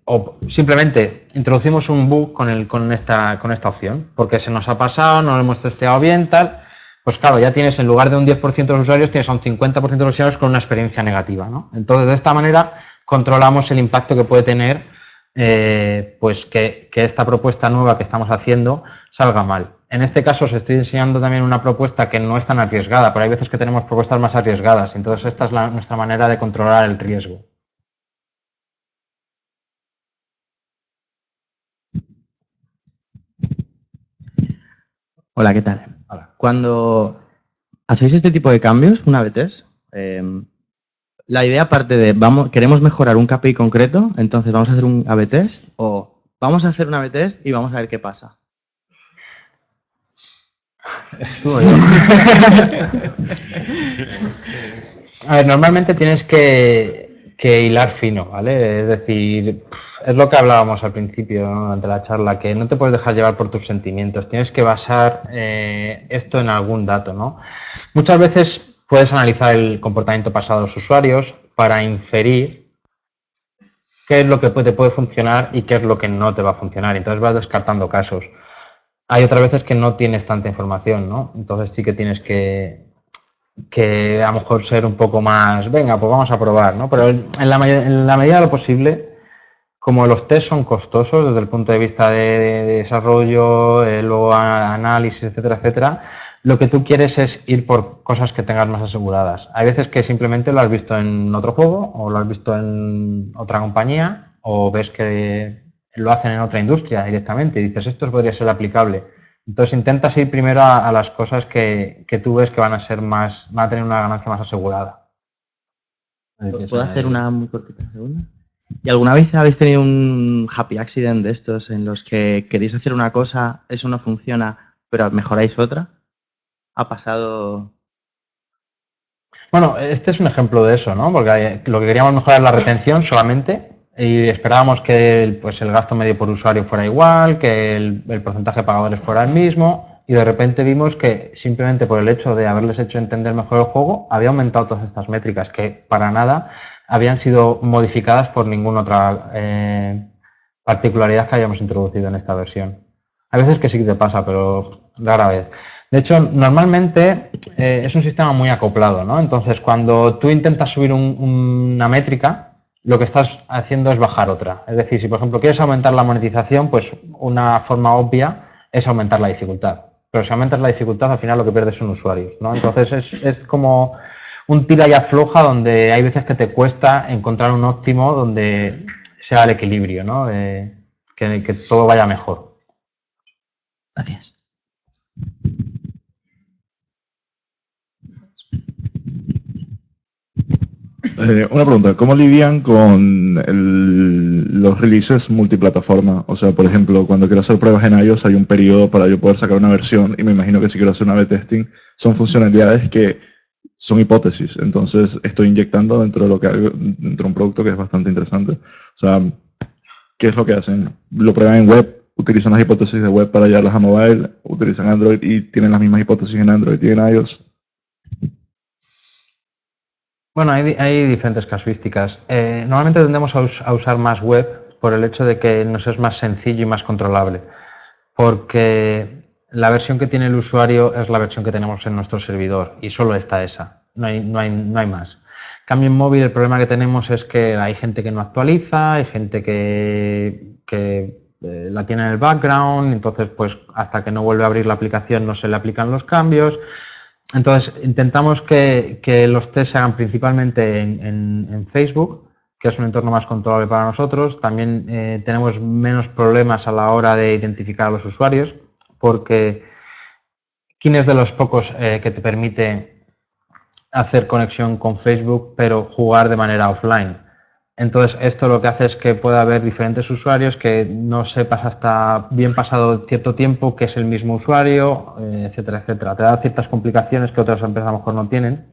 o simplemente introducimos un bug con esta opción, porque se nos ha pasado, no lo hemos testeado bien, tal. Pues claro, ya tienes, en lugar de un 10% de los usuarios, tienes a un 50% de los usuarios con una experiencia negativa, ¿no? Entonces, de esta manera, controlamos el impacto que puede tener, pues, que esta propuesta nueva que estamos haciendo salga mal. En este caso os estoy enseñando también una propuesta que no es tan arriesgada, pero hay veces que tenemos propuestas más arriesgadas, entonces esta es nuestra manera de controlar el riesgo. Hola, ¿qué tal? Hola. Cuando hacéis este tipo de cambios, una vez, la idea parte de, queremos mejorar un KPI concreto, entonces vamos a hacer un A/B test, o vamos a hacer un A/B test y vamos a ver qué pasa. Estuvo yo. A ver, normalmente tienes que hilar fino, ¿vale? Es decir, es lo que hablábamos al principio, ¿no? Durante la charla, que no te puedes dejar llevar por tus sentimientos, tienes que basar esto en algún dato, ¿no? Muchas veces puedes analizar el comportamiento pasado de los usuarios para inferir qué es lo que te puede funcionar y qué es lo que no te va a funcionar, entonces vas descartando casos. Hay otras veces que no tienes tanta información, ¿no? Entonces sí que tienes que a lo mejor ser un poco más, venga, pues vamos a probar, ¿no? Pero en la medida de lo posible, como los test son costosos desde el punto de vista de desarrollo, luego análisis, etcétera, etcétera, lo que tú quieres es ir por cosas que tengas más aseguradas. Hay veces que simplemente lo has visto en otro juego o lo has visto en otra compañía o ves que lo hacen en otra industria directamente y dices, esto podría ser aplicable. Entonces intentas ir primero a las cosas que tú ves que van a tener una ganancia más asegurada. ¿Puedo hacer una muy cortita segunda? ¿Y alguna vez habéis tenido un happy accident de estos en los que queréis hacer una cosa, eso no funciona, pero mejoráis otra? ¿Ha pasado? Bueno, este es un ejemplo de eso, ¿no? Porque lo que queríamos mejorar es la retención solamente y esperábamos que el gasto medio por usuario fuera igual, que el porcentaje de pagadores fuera el mismo y de repente vimos que simplemente por el hecho de haberles hecho entender mejor el juego había aumentado todas estas métricas que para nada habían sido modificadas por ninguna otra particularidad que hayamos introducido en esta versión. Hay veces que sí que te pasa, pero rara vez. De hecho, normalmente es un sistema muy acoplado, ¿no? Entonces, cuando tú intentas subir una métrica, lo que estás haciendo es bajar otra. Es decir, si por ejemplo quieres aumentar la monetización, pues una forma obvia es aumentar la dificultad. Pero si aumentas la dificultad, al final lo que pierdes son usuarios, ¿no? Entonces es como un tira y afloja donde hay veces que te cuesta encontrar un óptimo donde sea el equilibrio, ¿no? Que todo vaya mejor. Gracias. Una pregunta, ¿cómo lidian con los releases multiplataforma? O sea, por ejemplo, cuando quiero hacer pruebas en iOS hay un periodo para yo poder sacar una versión y me imagino que si quiero hacer una A/B testing son funcionalidades que son hipótesis. Entonces estoy inyectando dentro de lo que dentro de un producto que es bastante interesante. O sea, ¿qué es lo que hacen? Lo prueban en web, utilizan las hipótesis de web para llevarlas a mobile, utilizan Android y tienen las mismas hipótesis en Android y en iOS. Bueno, hay diferentes casuísticas. Normalmente tendemos a usar más web por el hecho de que nos es más sencillo y más controlable, porque la versión que tiene el usuario es la versión que tenemos en nuestro servidor y solo está esa, no hay más. En cambio, en móvil el problema que tenemos es que hay gente que no actualiza, hay gente que la tiene en el background, entonces pues hasta que no vuelve a abrir la aplicación no se le aplican los cambios. Entonces, intentamos que los test se hagan principalmente en Facebook, que es un entorno más controlable para nosotros. También tenemos menos problemas a la hora de identificar a los usuarios, porque Keen es de los pocos que te permite hacer conexión con Facebook, pero jugar de manera offline. Entonces, esto lo que hace es que pueda haber diferentes usuarios que no sepas hasta bien pasado cierto tiempo que es el mismo usuario, etcétera, etcétera. Te da ciertas complicaciones que otras empresas a lo mejor no tienen.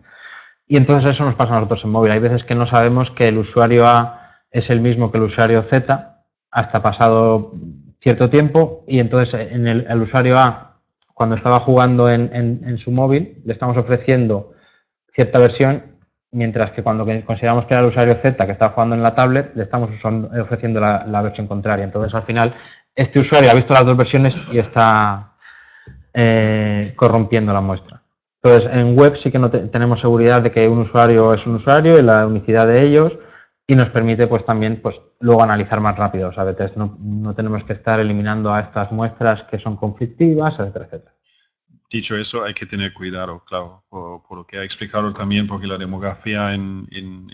Y entonces eso nos pasa a nosotros en móvil. Hay veces que no sabemos que el usuario A es el mismo que el usuario Z hasta pasado cierto tiempo y entonces el usuario A, cuando estaba jugando en su móvil, le estamos ofreciendo cierta versión, mientras que cuando consideramos que era el usuario Z que estaba jugando en la tablet, le estamos ofreciendo la versión contraria. Entonces, al final, este usuario ha visto las dos versiones y está corrompiendo la muestra. Entonces, en web sí que no tenemos seguridad de que un usuario es un usuario y la unicidad de ellos, y nos permite pues también pues luego analizar más rápido, ¿sabes? No tenemos que estar eliminando a estas muestras que son conflictivas, etcétera, etcétera. Dicho eso, hay que tener cuidado, claro, por lo que ha explicado también, porque la demografía en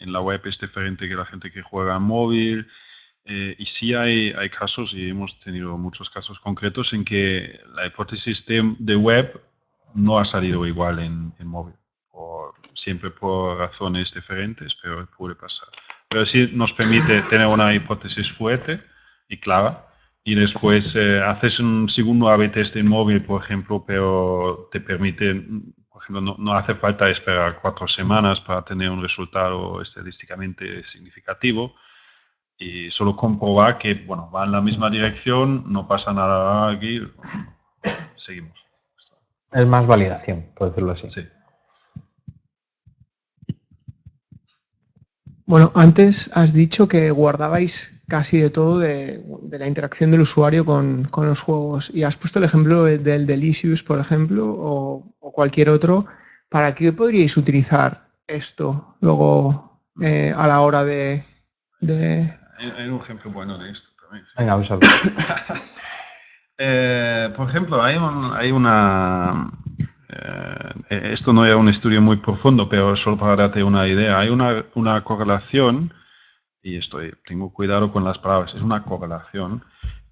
la web es diferente que la gente que juega en móvil. Y sí hay casos, y hemos tenido muchos casos concretos, en que la hipótesis de web no ha salido igual en móvil. Siempre por razones diferentes, pero puede pasar. Pero sí nos permite tener una hipótesis fuerte y clara. Y después haces un segundo A/B test en móvil, por ejemplo, pero te permite, por ejemplo, no hace falta esperar 4 semanas para tener un resultado estadísticamente significativo. Y solo comprobar que, bueno, va en la misma dirección, no pasa nada aquí, seguimos. Es más validación, por decirlo así. Sí. Bueno, antes has dicho que guardabais casi de todo de la interacción del usuario con los juegos y has puesto el ejemplo del Delicious, por ejemplo, o cualquier otro. ¿Para qué podríais utilizar esto luego a la hora de... Hay un ejemplo bueno de esto también. Sí. Venga, úsalo. Por ejemplo, hay una... esto no era un estudio muy profundo, pero solo para darte una idea. Hay una correlación, y tengo cuidado con las palabras, es una correlación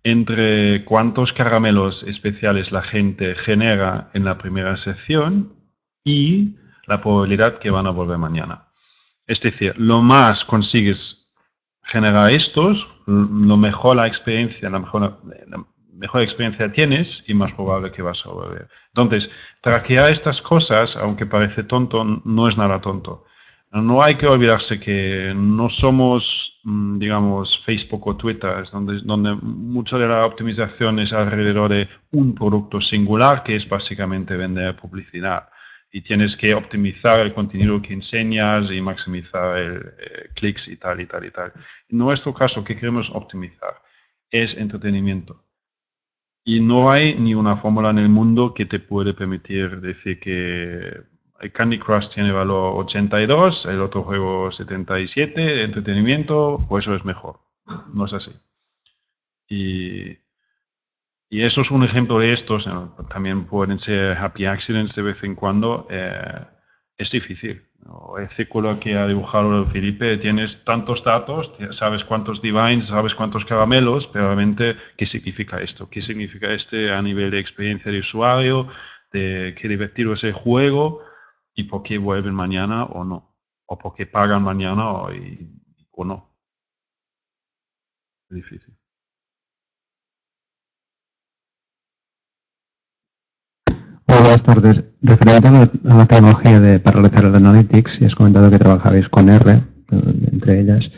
entre cuántos caramelos especiales la gente genera en la primera sesión y la probabilidad que van a volver mañana. Es decir, lo más consigues generar estos, lo mejor la experiencia, la mejor experiencia tienes y más probable que vas a volver. Entonces, traquear estas cosas, aunque parece tonto, no es nada tonto. No hay que olvidarse que no somos, digamos, Facebook o Twitter, donde mucha de la optimización es alrededor de un producto singular, que es básicamente vender publicidad. Y tienes que optimizar el contenido que enseñas y maximizar clics y tal, y tal, y tal. En nuestro caso, ¿qué queremos optimizar? Es entretenimiento. Y no hay ni una fórmula en el mundo que te puede permitir decir que el Candy Crush tiene valor 82, el otro juego 77, entretenimiento, pues eso es mejor. No es así. Y eso es un ejemplo de estos. También pueden ser happy accidents de vez en cuando. Es difícil. El círculo que ha dibujado Felipe, tienes tantos datos, sabes cuántos divines, sabes cuántos caramelos, pero realmente, ¿qué significa esto? ¿Qué significa a nivel de experiencia de usuario? De qué divertido es el juego y por qué vuelven mañana o no. O por qué pagan mañana o no. Es difícil. Hola, buenas tardes. Referente a la tecnología para realizar el Analytics, y has comentado que trabajabais con R, entre ellas.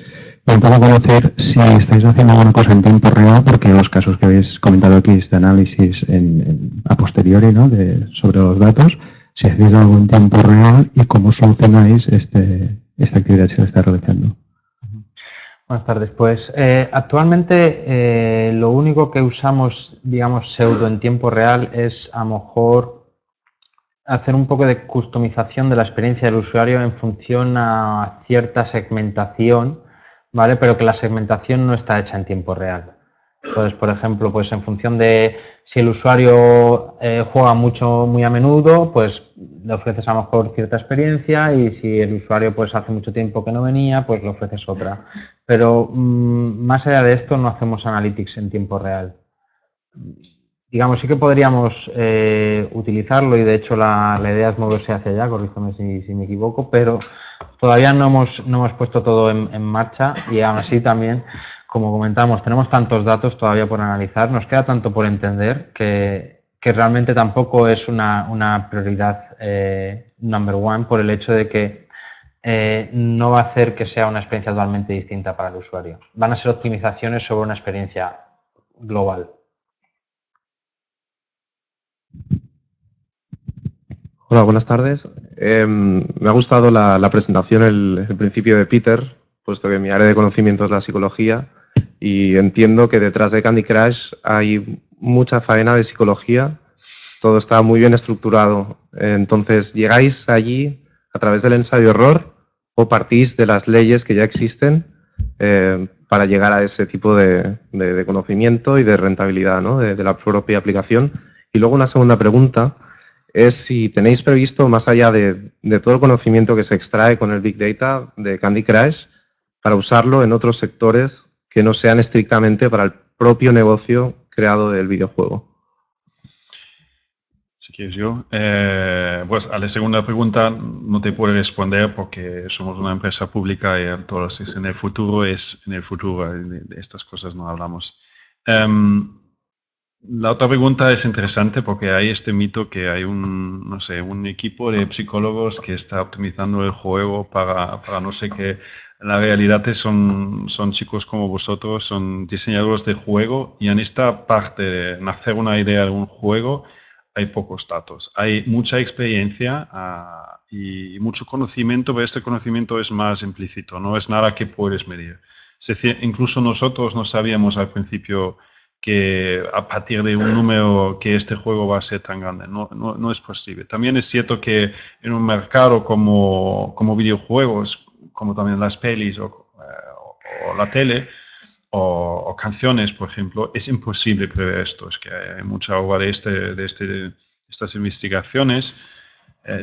Me puedo conocer si estáis haciendo alguna cosa en tiempo real, porque los casos que habéis comentado aquí es de análisis a posteriori, ¿no? Sobre los datos, si hacéis algo en tiempo real y cómo solucionáis esta actividad que se está realizando. Buenas tardes. Pues actualmente lo único que usamos, digamos, pseudo en tiempo real es a lo mejor hacer un poco de customización de la experiencia del usuario en función a cierta segmentación, ¿vale? Pero que la segmentación no está hecha en tiempo real. Entonces, por ejemplo, pues en función de si el usuario juega mucho, muy a menudo, pues le ofreces a lo mejor cierta experiencia, y si el usuario pues hace mucho tiempo que no venía, pues le ofreces otra. Pero más allá de esto no hacemos analytics en tiempo real. Digamos, sí que podríamos utilizarlo, y de hecho la idea es moverse hacia allá, corrígeme si me equivoco, pero todavía no hemos puesto todo en marcha, y aún así también, como comentamos, tenemos tantos datos todavía por analizar, nos queda tanto por entender que realmente tampoco es una prioridad number one, por el hecho de que no va a hacer que sea una experiencia totalmente distinta para el usuario. Van a ser optimizaciones sobre una experiencia global. Hola, buenas tardes. Me ha gustado la presentación, el principio de Peter, puesto que mi área de conocimiento es la psicología, y entiendo que detrás de Candy Crush hay mucha faena de psicología, todo está muy bien estructurado. Entonces, ¿llegáis allí a través del ensayo-error o partís de las leyes que ya existen para llegar a ese tipo de conocimiento y de rentabilidad, ¿no? de la propia aplicación? Y luego una segunda pregunta es si tenéis previsto, más allá de todo el conocimiento que se extrae con el Big Data de Candy Crush, para usarlo en otros sectores que no sean estrictamente para el propio negocio creado del videojuego. Si quieres yo. Pues a la segunda pregunta no te puedo responder porque somos una empresa pública y todo lo que es en el futuro es en el futuro. De estas cosas no hablamos. La otra pregunta es interesante porque hay este mito que hay un equipo de psicólogos que está optimizando el juego para no sé qué. La realidad es son chicos como vosotros, son diseñadores de juego, y en esta parte de nacer una idea de un juego hay pocos datos. Hay mucha experiencia y mucho conocimiento, pero este conocimiento es más implícito, no es nada que puedes medir. Es decir, incluso nosotros no sabíamos al principio que a partir de un número que este juego va a ser tan grande. No es posible. También es cierto que en un mercado como videojuegos, como también las pelis o la tele o canciones, por ejemplo, es imposible prever esto. Es que hay mucha obra de estas investigaciones.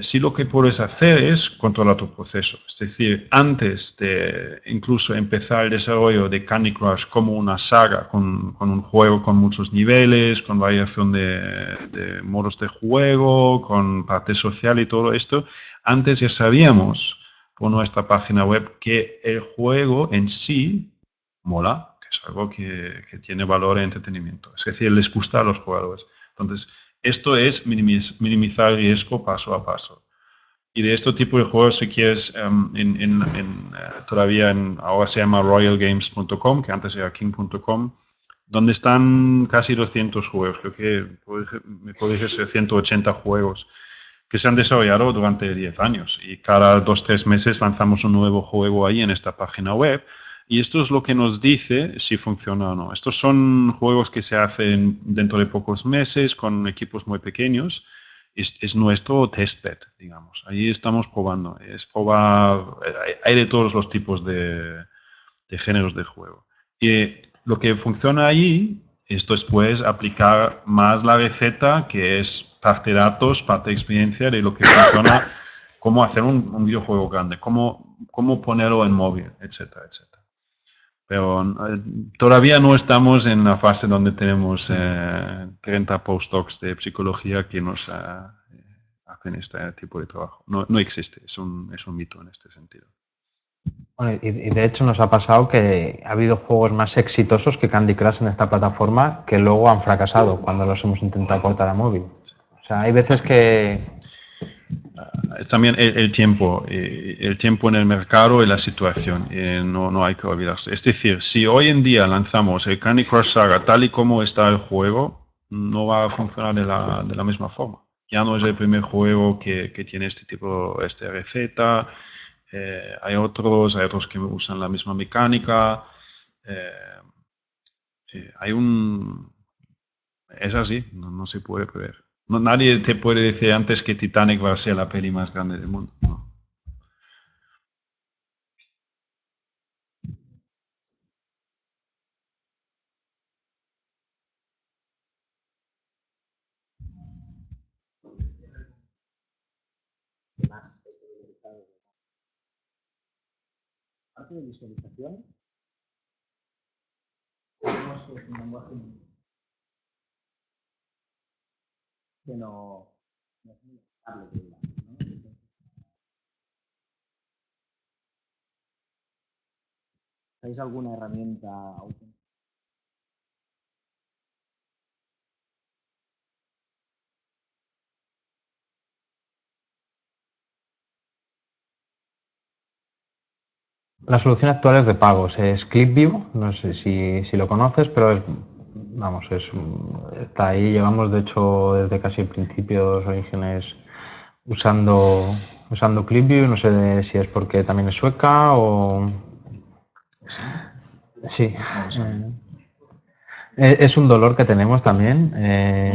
Sí, lo que puedes hacer es controlar tu proceso. Es decir, antes de incluso empezar el desarrollo de Candy Crush como una saga, con un juego con muchos niveles, con variación de modos de juego, con parte social y todo esto, antes ya sabíamos por nuestra página web que el juego en sí mola, que es algo que tiene valor de entretenimiento. Es decir, les gusta a los jugadores. Entonces, esto es minimizar el riesgo paso a paso. Y de este tipo de juegos, si quieres, ahora se llama royalgames.com, que antes era king.com, donde están casi 200 juegos, creo que me puede ser 180 juegos, que se han desarrollado durante 10 años. Y cada 2-3 meses lanzamos un nuevo juego ahí en esta página web. Y esto es lo que nos dice si funciona o no. Estos son juegos que se hacen dentro de pocos meses con equipos muy pequeños. Es nuestro testbed, digamos. Ahí estamos probando. Es probar. Hay de todos los tipos de géneros de juego. Y lo que funciona ahí es después aplicar más la receta, que es parte datos, parte experiencia de lo que funciona, cómo hacer un videojuego grande, cómo ponerlo en móvil, etcétera, etcétera. Pero todavía no estamos en la fase donde tenemos 30 postdocs de psicología que nos hacen este tipo de trabajo. No existe, es un mito en este sentido. Bueno, y de hecho nos ha pasado que ha habido juegos más exitosos que Candy Crush en esta plataforma que luego han fracasado cuando los hemos intentado portar a móvil. O sea, hay veces que... Es también el tiempo en el mercado y la situación, no hay que olvidarse. Es decir, si hoy en día lanzamos el Candy Crush Saga tal y como está el juego, no va a funcionar de la misma forma. Ya no es el primer juego que tiene este tipo, esta receta, hay otros que usan la misma mecánica, es así, no se puede prever. Nadie te puede decir antes que Titanic va a ser la peli más grande del mundo. No. Parte de visualización, sabemos que es un lenguaje que no es muy estable, digamos, ¿no? ¿Tenéis alguna herramienta? La solución actual es de pagos, es ClipView, no sé si lo conoces, pero está ahí, llevamos de hecho desde casi el principio de los orígenes usando ClipView, no sé si es porque también es sueca o... Sí. Es un dolor que tenemos también,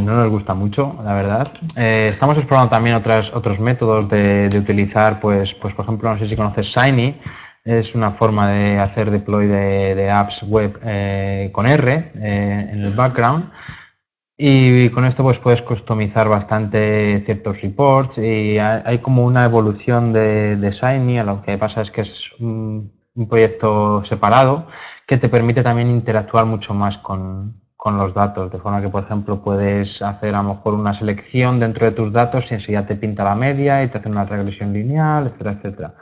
no nos gusta mucho, la verdad. Estamos explorando también otros métodos de utilizar, pues por ejemplo, no sé si conoces Shiny, es una forma de hacer deploy de apps web con R en el background. Y con esto pues puedes customizar bastante ciertos reports y hay como una evolución de Shiny. A lo que pasa es que es un proyecto separado que te permite también interactuar mucho más con los datos, de forma que, por ejemplo, puedes hacer a lo mejor una selección dentro de tus datos y enseguida te pinta la media y te hace una regresión lineal, etcétera, etcétera.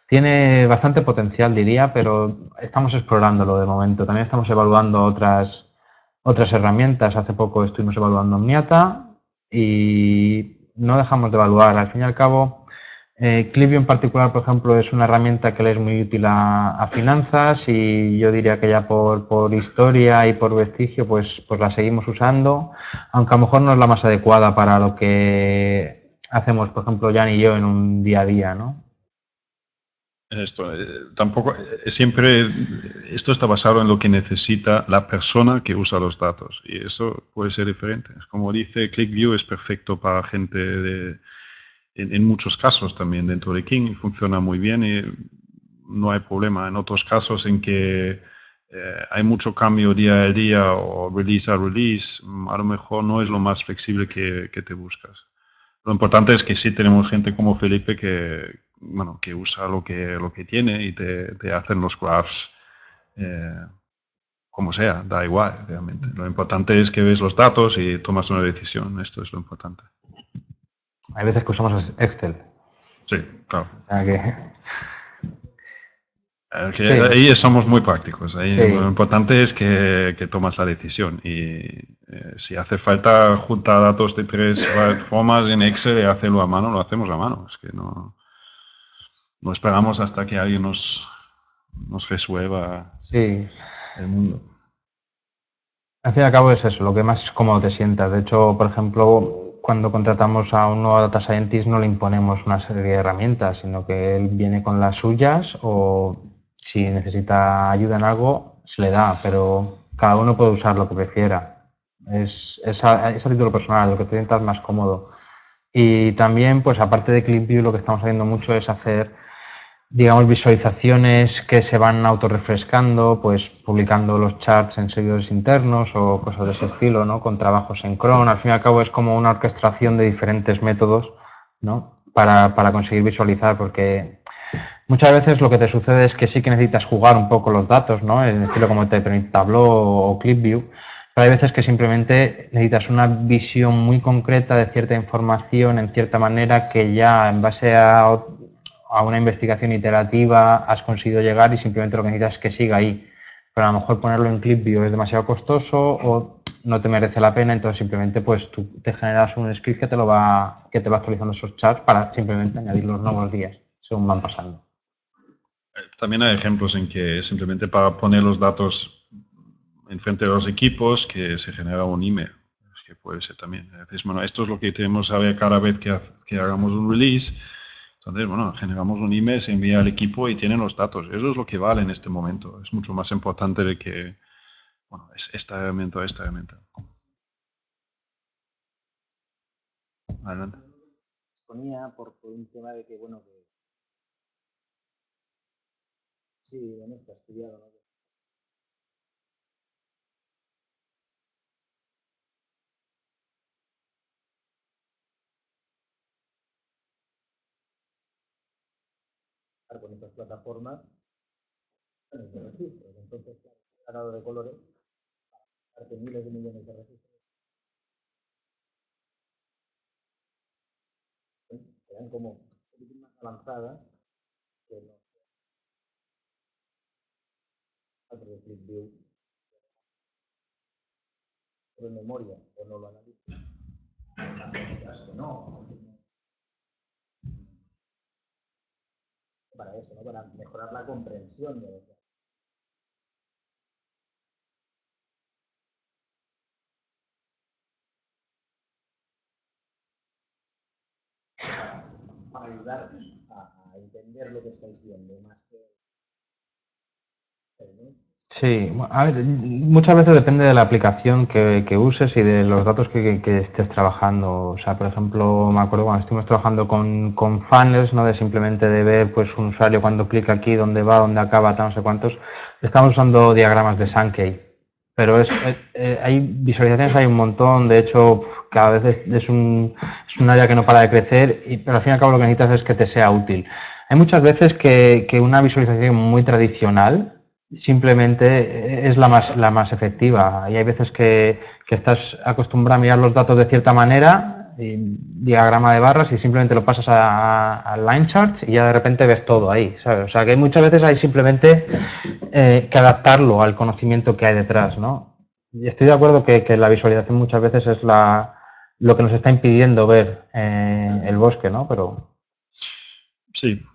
Tiene bastante potencial, diría, pero estamos explorándolo de momento. También estamos evaluando otras herramientas. Hace poco estuvimos evaluando Omniata y no dejamos de evaluar. Al fin y al cabo, ClipView en particular, por ejemplo, es una herramienta que le es muy útil a finanzas y yo diría que ya por historia y por vestigio, pues la seguimos usando, aunque a lo mejor no es la más adecuada para lo que hacemos, por ejemplo, Jan y yo en un día a día, ¿no? Esto esto está basado en lo que necesita la persona que usa los datos y eso puede ser diferente. Como dice ClickView, es perfecto para gente en muchos casos también dentro de King, funciona muy bien y no hay problema. En otros casos en que hay mucho cambio día a día o release a release, a lo mejor no es lo más flexible que te buscas. Lo importante es que sí tenemos gente como Felipe que usa lo que tiene y te hacen los graphs como sea, da igual realmente. Lo importante es que ves los datos y tomas una decisión, esto es lo importante. Hay veces que usamos Excel. Sí, claro. Sí. Ahí somos muy prácticos. Ahí Sí. Lo importante es que tomas la decisión. Y si hace falta juntar datos de 3 formas en Excel y hacerlo a mano, lo hacemos a mano. Es que no esperamos hasta que alguien nos resuelva el mundo. Al fin y al cabo es eso, lo que más cómodo te sientas. De hecho, por ejemplo, cuando contratamos a un nuevo data scientist no le imponemos una serie de herramientas, sino que él viene con las suyas o si necesita ayuda en algo, se le da, pero cada uno puede usar lo que prefiera. Es a título personal, lo que te sientas más cómodo. Y también, pues aparte de ClipView, lo que estamos haciendo mucho es hacer, digamos, visualizaciones que se van autorrefrescando, pues publicando los charts en servidores internos o cosas de ese estilo, ¿no? Con trabajos en cron. Al fin y al cabo es como una orquestación de diferentes métodos, ¿no? Para conseguir visualizar, porque muchas veces lo que te sucede es que sí que necesitas jugar un poco los datos, ¿no? En estilo como te permite Tableau o ClipView, pero hay veces que simplemente necesitas una visión muy concreta de cierta información en cierta manera que ya en base a una investigación iterativa has conseguido llegar y simplemente lo que necesitas es que siga ahí. Pero a lo mejor ponerlo en ClipView es demasiado costoso o no te merece la pena, entonces simplemente pues tú te generas un script que te va actualizando esos charts para simplemente añadir los nuevos días según van pasando. También hay ejemplos en que simplemente para poner los datos enfrente de los equipos que se genera un email. Es que puede ser también. Dices, bueno, esto es lo que tenemos que saber cada vez que hagamos un release. Entonces, bueno, generamos un email, se envía al equipo y tienen los datos. Eso es lo que vale en este momento. Es mucho más importante de que, bueno, es esta herramienta o esta herramienta. Adelante. Ponía por un tema de que, bueno, que sí, en esta estudiado, ¿no? Con estas plataformas de registros. Entonces, claro, ha dado de colores, aparte miles de millones de registros. Eran como más avanzadas que no. De ClickView. Pero en memoria, o no lo analizas. No. Para eso, ¿no? Para mejorar la comprensión de lo que para ayudaros a entender lo que estáis viendo, más que... Sí, a ver, muchas veces depende de la aplicación que uses y de los datos que estés trabajando. O sea, por ejemplo, me acuerdo cuando estuvimos trabajando con funnels, ¿no? De simplemente de ver pues un usuario cuando clica aquí, dónde va, dónde acaba, tal, no sé cuántos. Estamos usando diagramas de Sankey, pero hay visualizaciones, hay un montón. De hecho, cada vez es un área que no para de crecer, pero al fin y al cabo lo que necesitas es que te sea útil. Hay muchas veces que una visualización muy tradicional simplemente es la más efectiva. Y hay veces que estás acostumbrado a mirar los datos de cierta manera, diagrama de barras, y simplemente lo pasas a line charts y ya de repente ves todo ahí, ¿sabes? O sea, que muchas veces hay simplemente que adaptarlo al conocimiento que hay detrás, ¿no? Y estoy de acuerdo que la visualización muchas veces es lo que nos está impidiendo ver el bosque, ¿no? Pero... Sí.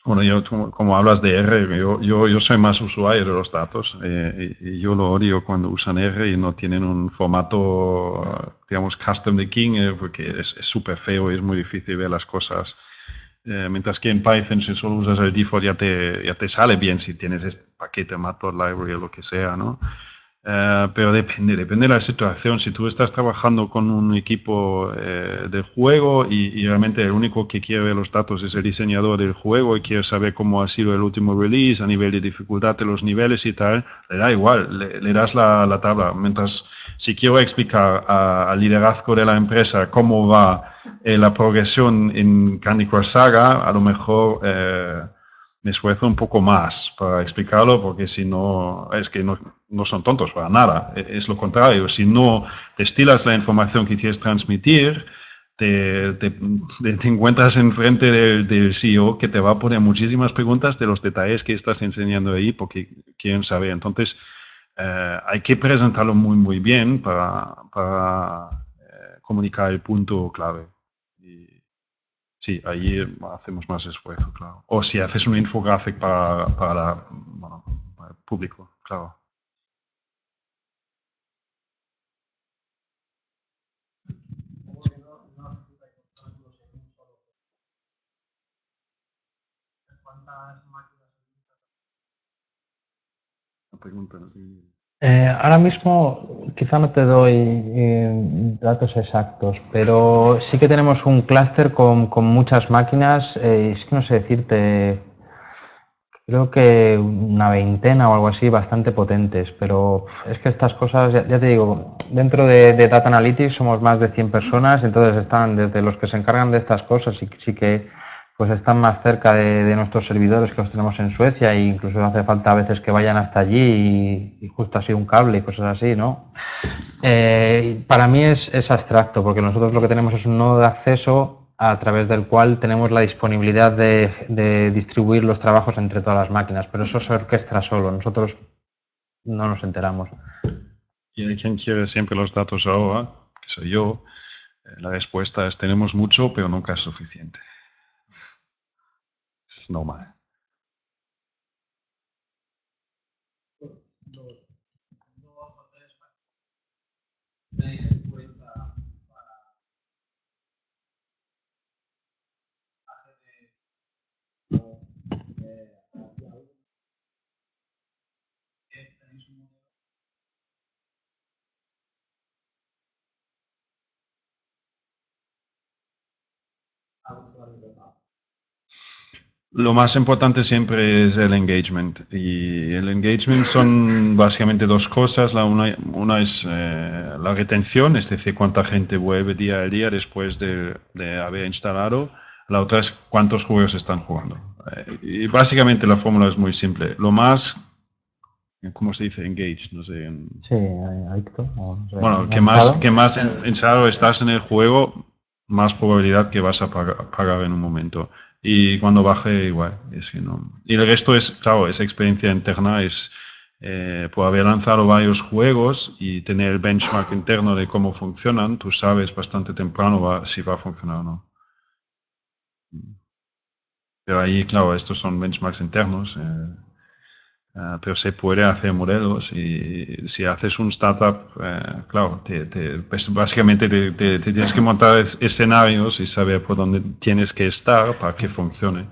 Bueno, yo, como hablas de R, yo soy más usuario de los datos y yo lo odio cuando usan R y no tienen un formato, digamos, custom de King, porque es súper feo y es muy difícil ver las cosas. Mientras que en Python, si solo usas el default, ya te sale bien si tienes este paquete, Matplotlib o lo que sea, ¿no? Pero depende de la situación. Si tú estás trabajando con un equipo de juego y realmente el único que quiere ver los datos es el diseñador del juego y quiere saber cómo ha sido el último release a nivel de dificultad de los niveles y tal, le da igual, le das la tabla. Mientras, si quiero explicar al liderazgo de la empresa cómo va la progresión en Candy Crush Saga, a lo mejor... me esfuerzo un poco más para explicarlo, porque si no, es que no son tontos para nada. Es lo contrario. Si no destilas la información que quieres transmitir, te encuentras enfrente del CEO que te va a poner muchísimas preguntas de los detalles que estás enseñando ahí porque quieren saber. Entonces, hay que presentarlo muy, muy bien para comunicar el punto clave. Sí, ahí hacemos más esfuerzo, claro. O si haces un infographic para el público, claro. La pregunta. Ahora mismo quizá no te doy datos exactos, pero sí que tenemos un clúster con muchas máquinas, es que no sé decirte, creo que una veintena o algo así, bastante potentes, pero es que estas cosas, ya te digo, dentro de Data Analytics somos más de 100 personas, entonces están desde los que se encargan de estas cosas y sí que pues están más cerca de nuestros servidores que los tenemos en Suecia, e incluso hace falta a veces que vayan hasta allí y justo así un cable y cosas así, ¿no? Para mí es abstracto, porque nosotros lo que tenemos es un nodo de acceso a través del cual tenemos la disponibilidad de distribuir los trabajos entre todas las máquinas, pero eso se orquestra solo, nosotros no nos enteramos. Y hay quien quiere siempre los datos ahora, que soy yo. La respuesta es tenemos mucho, pero nunca es suficiente. Es normal. Tenéis en cuenta para Lo más importante siempre es el engagement. Y el engagement son básicamente dos cosas. Una es la retención, es decir, cuánta gente vuelve día a día después de haber instalado. La otra es cuántos juegos están jugando. Y básicamente la fórmula es muy simple. Lo más, ¿cómo se dice? Engaged, no sé. Sí, adicto. No sé, Bueno, enganchado. que más enganchado estás en el juego, más probabilidad que vas a pagar en un momento. Y cuando baje, igual. Es que no. Y el resto es, claro, esa experiencia interna es por haber lanzado varios juegos y tener el benchmark interno de cómo funcionan, tú sabes bastante temprano si va a funcionar o no. Pero ahí, claro, estos son benchmarks internos. Pero se puede hacer modelos y si haces un startup, claro, pues básicamente te tienes que montar escenarios y saber por dónde tienes que estar para que funcione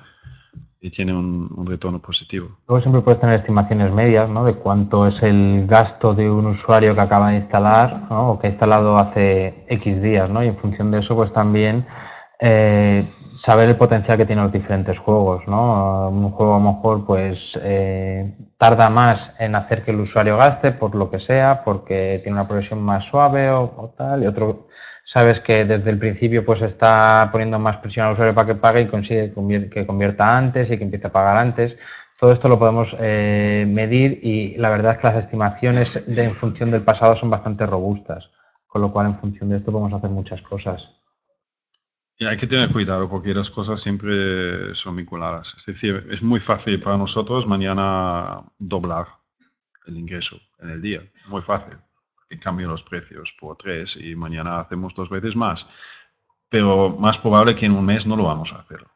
y tiene un retorno positivo. Luego siempre puedes tener estimaciones medias, ¿no? De cuánto es el gasto de un usuario que acaba de instalar, ¿no? O que ha instalado hace X días, ¿no? Y en función de eso, pues también saber el potencial que tienen los diferentes juegos, ¿no? Un juego a lo mejor pues tarda más en hacer que el usuario gaste por lo que sea, porque tiene una progresión más suave o tal, y otro sabes que desde el principio pues está poniendo más presión al usuario para que pague y consigue que convierta antes y que empiece a pagar antes. Todo esto lo podemos medir y la verdad es que las estimaciones en función del pasado son bastante robustas, con lo cual en función de esto podemos hacer muchas cosas. Y hay que tener cuidado porque las cosas siempre son vinculadas. Es decir, es muy fácil para nosotros mañana doblar el ingreso en el día. Muy fácil. Que cambien los precios por 3 y mañana hacemos 2 veces más. Pero más probable que en un mes no lo vamos a hacer.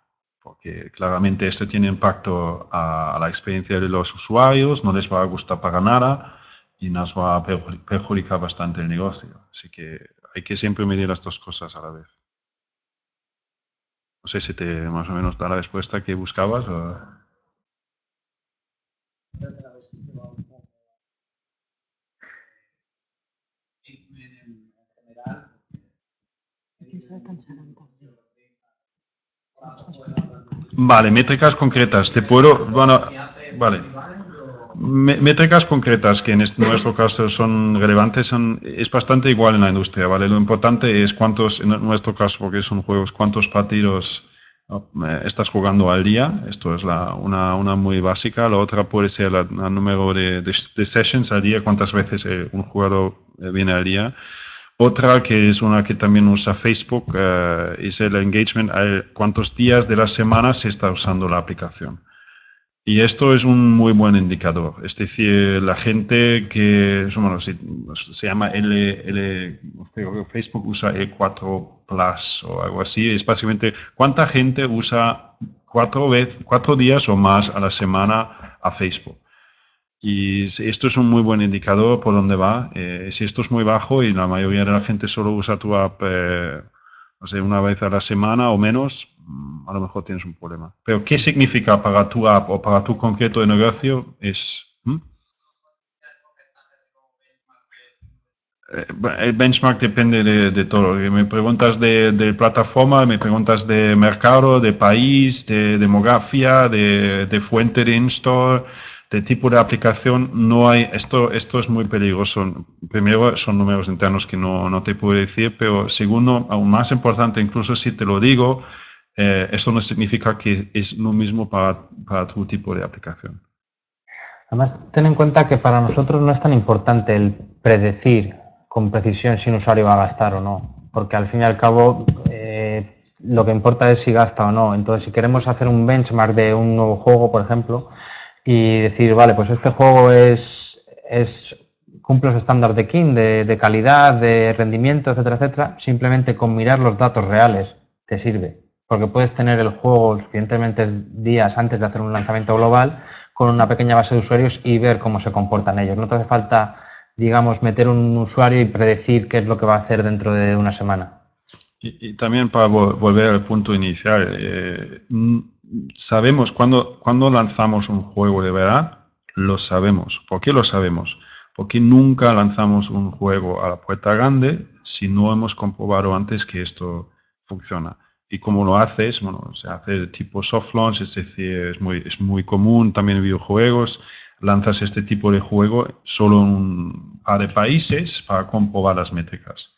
Porque claramente esto tiene impacto a la experiencia de los usuarios, no les va a gustar para nada y nos va a perjudicar bastante el negocio. Así que hay que siempre medir las dos cosas a la vez. No sé si te más o menos da la respuesta que buscabas. O... Vale, métricas concretas. Te puedo... Bueno, vale. Métricas concretas que en nuestro caso son relevantes es bastante igual en la industria, ¿vale? Lo importante es cuántos, en nuestro caso, porque son juegos, cuántos partidos estás jugando al día. Esto es una muy básica. La otra puede ser el número de sessions al día, cuántas veces un jugador viene al día. Otra que es una que también usa Facebook es el engagement, cuántos días de la semana se está usando la aplicación. Y esto es un muy buen indicador. Es decir, la gente que, bueno, se llama Facebook usa E4 Plus o algo así. Es básicamente cuánta gente usa 4 días o más a la semana a Facebook. Y esto es un muy buen indicador por dónde va. Si esto es muy bajo y la mayoría de la gente solo usa tu app no sé, una vez a la semana o menos, a lo mejor tienes un problema. Pero ¿qué significa para tu app o para tu concreto de negocio? El benchmark depende de todo. Me preguntas de plataforma, me preguntas de mercado, de país, de demografía, de fuente de install, de tipo de aplicación. No hay, esto es muy peligroso. Primero, son números internos que no te puedo decir, pero segundo, aún más importante, incluso si te lo digo, eso no significa que es lo mismo para tu tipo de aplicación. Además, ten en cuenta que para nosotros no es tan importante el predecir con precisión si un usuario va a gastar o no, porque al fin y al cabo lo que importa es si gasta o no. Entonces, si queremos hacer un benchmark de un nuevo juego, por ejemplo, y decir, vale, pues este juego es cumple los estándares de King, de calidad, de rendimiento, etcétera, etcétera, simplemente con mirar los datos reales te sirve. Porque puedes tener el juego suficientemente días antes de hacer un lanzamiento global con una pequeña base de usuarios y ver cómo se comportan ellos. No te hace falta, digamos, meter un usuario y predecir qué es lo que va a hacer dentro de una semana. Y también para volver al punto inicial, sabemos cuando lanzamos un juego de verdad, lo sabemos. ¿Por qué lo sabemos? Porque nunca lanzamos un juego a la puerta grande si no hemos comprobado antes que esto funciona. Y como lo haces, bueno, se hace tipo soft launch, es decir, es muy común también en videojuegos, lanzas este tipo de juego solo en un par de países para comprobar las métricas.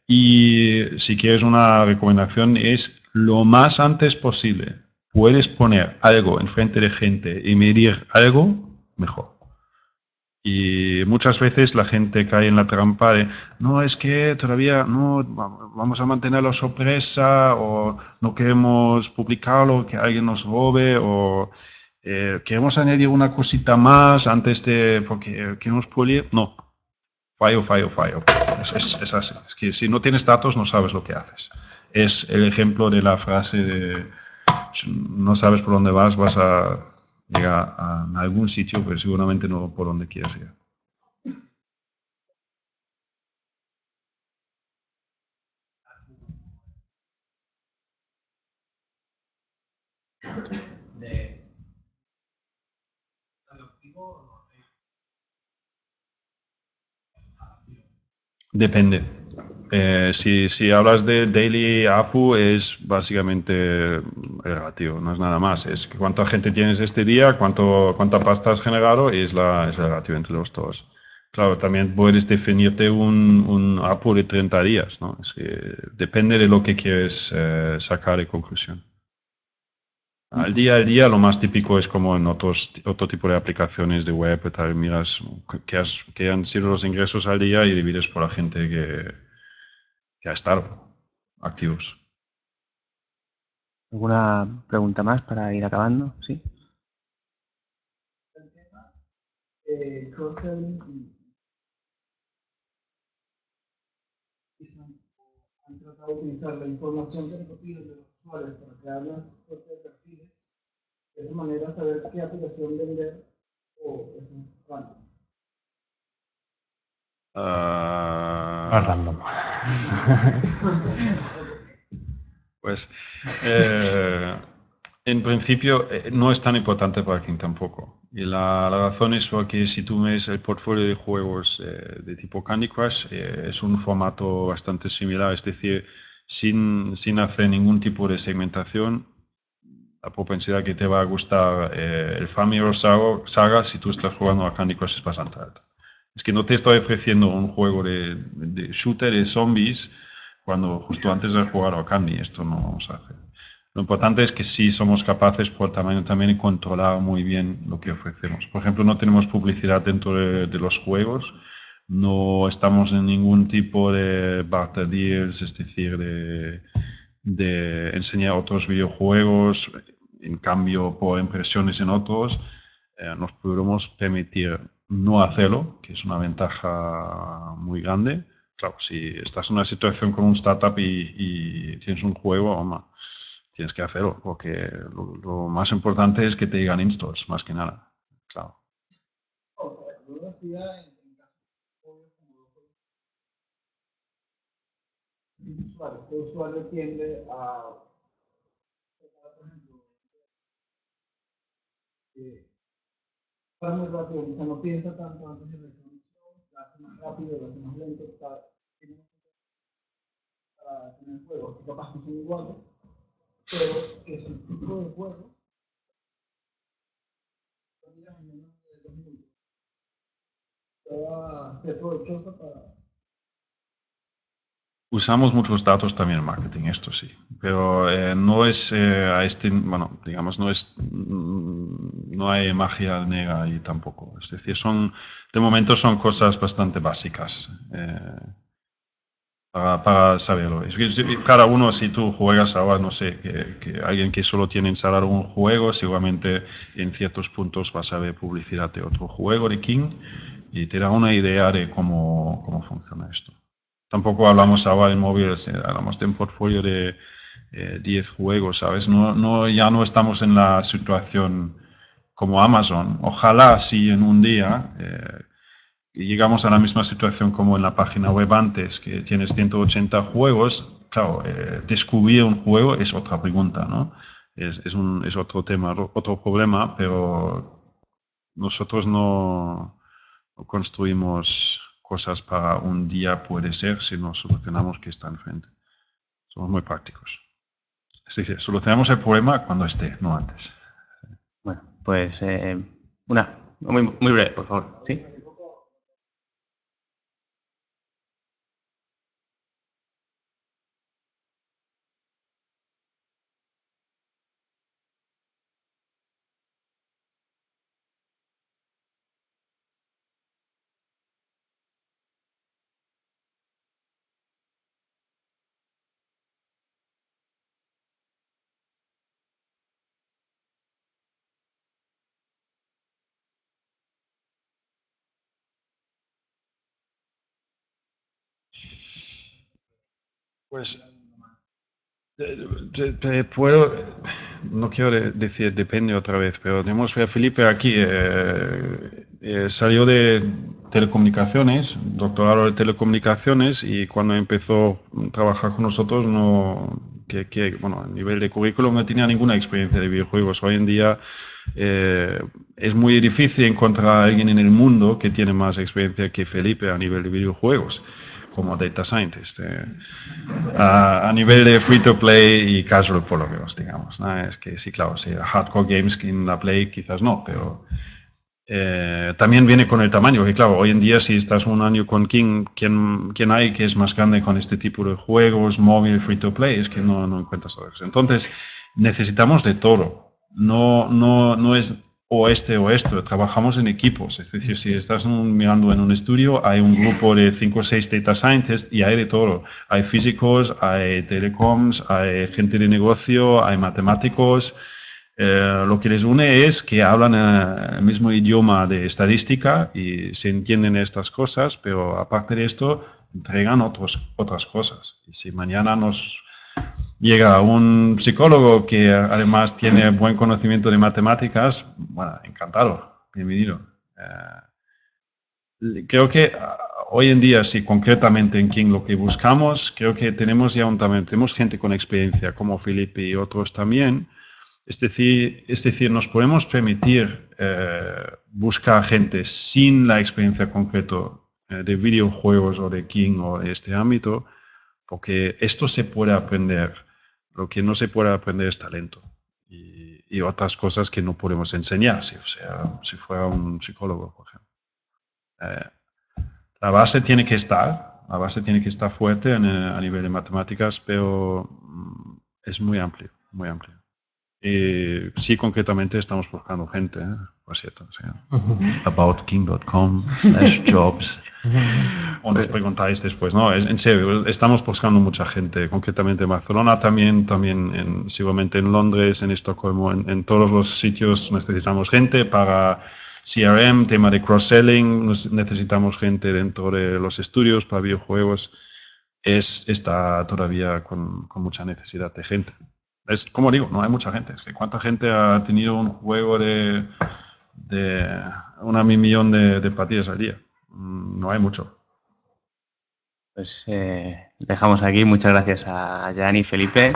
Y si quieres una recomendación es lo más antes posible. Puedes poner algo enfrente de gente y medir algo, mejor. Y muchas veces la gente cae en la trampa de, no, es que todavía no, vamos a mantenerlo sorpresa o no queremos publicarlo, que alguien nos robe o queremos añadir una cosita más antes de, porque queremos pulir. No, fallo. Es así. Es que si no tienes datos no sabes lo que haces. Es el ejemplo de la frase de, no sabes por dónde vas a llegar a algún sitio, pero seguramente no por donde quieres ir. Depende. Si hablas de daily APU es básicamente relativo, no es nada más. Es cuánta gente tienes este día, cuánta pasta has generado y es relativo entre los dos. Claro, también puedes definirte un APU de 30 días, ¿no? Es que depende de lo que quieres sacar de conclusión. Al día lo más típico es como en otro tipo de aplicaciones de web, tal, miras qué han sido los ingresos al día y divides por la gente que ha estado activos. ¿Alguna pregunta más para ir acabando? ¿Sí? El tema cross-selling han tratado de utilizar la información que recopilan de los usuarios para crear las suerte de perfiles. De esa manera saber qué aplicación vender o es un random. Random. Pues en principio no es tan importante para King tampoco. Y la razón es porque si tú ves el portfolio de juegos de tipo Candy Crush, es un formato bastante similar, es decir, sin hacer ningún tipo de segmentación, la propensidad que te va a gustar el Family Heroes Saga si tú estás jugando a Candy Crush es bastante alta. Es que no te estoy ofreciendo un juego de shooter de zombies cuando justo antes de jugar a Candy, esto no vamos a hacer. Lo importante es que sí somos capaces por tamaño también de controlar muy bien lo que ofrecemos. Por ejemplo, no tenemos publicidad dentro de los juegos, no estamos en ningún tipo de barter deals, es decir, de enseñar otros videojuegos, en cambio por impresiones en otros, nos podemos permitir no hacerlo, que es una ventaja muy grande. Claro, si estás en una situación con un startup y tienes un juego, tienes que hacerlo, porque lo más importante es que te digan installs, más que nada. Claro. El usuario tiende a, por ejemplo, muy rápido, o sea, no piensa tanto antes de resolución, lo hace más rápido, lo hace más lento, para tener juegos que capaz no son iguales, pero es el tipo de juego en menos de 2 minutos. Va a ser provechoso para... Usamos muchos datos también en marketing, esto sí, pero no es bueno, digamos, no hay magia negra ahí tampoco. Es decir, de momento son cosas bastante básicas. para saberlo. Es que cada uno, si tú juegas ahora, no sé, que alguien que solo tiene instalado un juego, seguramente en ciertos puntos vas a ver publicidad de otro juego de King y te da una idea de cómo funciona esto. Tampoco hablamos ahora en móviles, hablamos de un portfolio de 10 juegos, ¿sabes? Ya no estamos en la situación como Amazon. Ojalá si en un día llegamos a la misma situación como en la página web antes, que tienes 180 juegos. Claro, descubrir un juego es otra pregunta, ¿no? Es otro tema, otro problema, pero nosotros no construimos cosas para un día puede ser, sino solucionamos que está enfrente. Somos muy prácticos. Es decir, solucionamos el problema cuando esté, no antes. Bueno, pues muy breve, por favor. ¿Sí? Pues no quiero decir depende otra vez, pero tenemos a Felipe aquí, salió de telecomunicaciones, doctorado de telecomunicaciones, y cuando empezó a trabajar con nosotros, bueno, a nivel de currículum no tenía ninguna experiencia de videojuegos. Hoy en día es muy difícil encontrar a alguien en el mundo que tiene más experiencia que Felipe a nivel de videojuegos, como data scientist, a nivel de free to play y casual por lo menos, digamos, ¿no? Es que sí, claro, sí, hardcore games en la play quizás no, pero también viene con el tamaño, que claro, hoy en día si estás un año con King, ¿quién hay que es más grande con este tipo de juegos, móvil, free to play? Es que no encuentras todo eso. Entonces, necesitamos de todo. No es o esto, trabajamos en equipos, es decir, si estás mirando en un estudio, hay un grupo de 5 o 6 data scientists y hay de todo, hay físicos, hay telecoms, hay gente de negocio, hay matemáticos. Lo que les une es que hablan el mismo idioma de estadística y se entienden estas cosas, pero aparte de esto, entregan otras cosas. Y si mañana nos llega un psicólogo que además tiene buen conocimiento de matemáticas, bueno, encantado, bienvenido. Creo que hoy en día, sí, concretamente en King lo que buscamos, creo que tenemos ya tenemos gente con experiencia como Felipe y otros también. Es decir, nos podemos permitir buscar gente sin la experiencia concreta de videojuegos o de King o de este ámbito, porque esto se puede aprender. Lo que no se puede aprender es talento y otras cosas que no podemos enseñar, si fuera un psicólogo, por ejemplo. La base tiene que estar fuerte a nivel de matemáticas, pero es muy amplio, muy amplio. Y sí, concretamente estamos buscando gente, por cierto. aboutking.com/jobs. O nos preguntáis después, no, en serio, estamos buscando mucha gente, concretamente en Barcelona, también seguramente en Londres, en Estocolmo, en todos los sitios necesitamos gente para CRM, tema de cross-selling, necesitamos gente dentro de los estudios para videojuegos. Está todavía con mucha necesidad de gente. Es como digo, no hay mucha gente. ¿Cuánta gente ha tenido un juego de 1 millón de partidas al día? No hay mucho. Pues dejamos aquí. Muchas gracias a Jan y Felipe.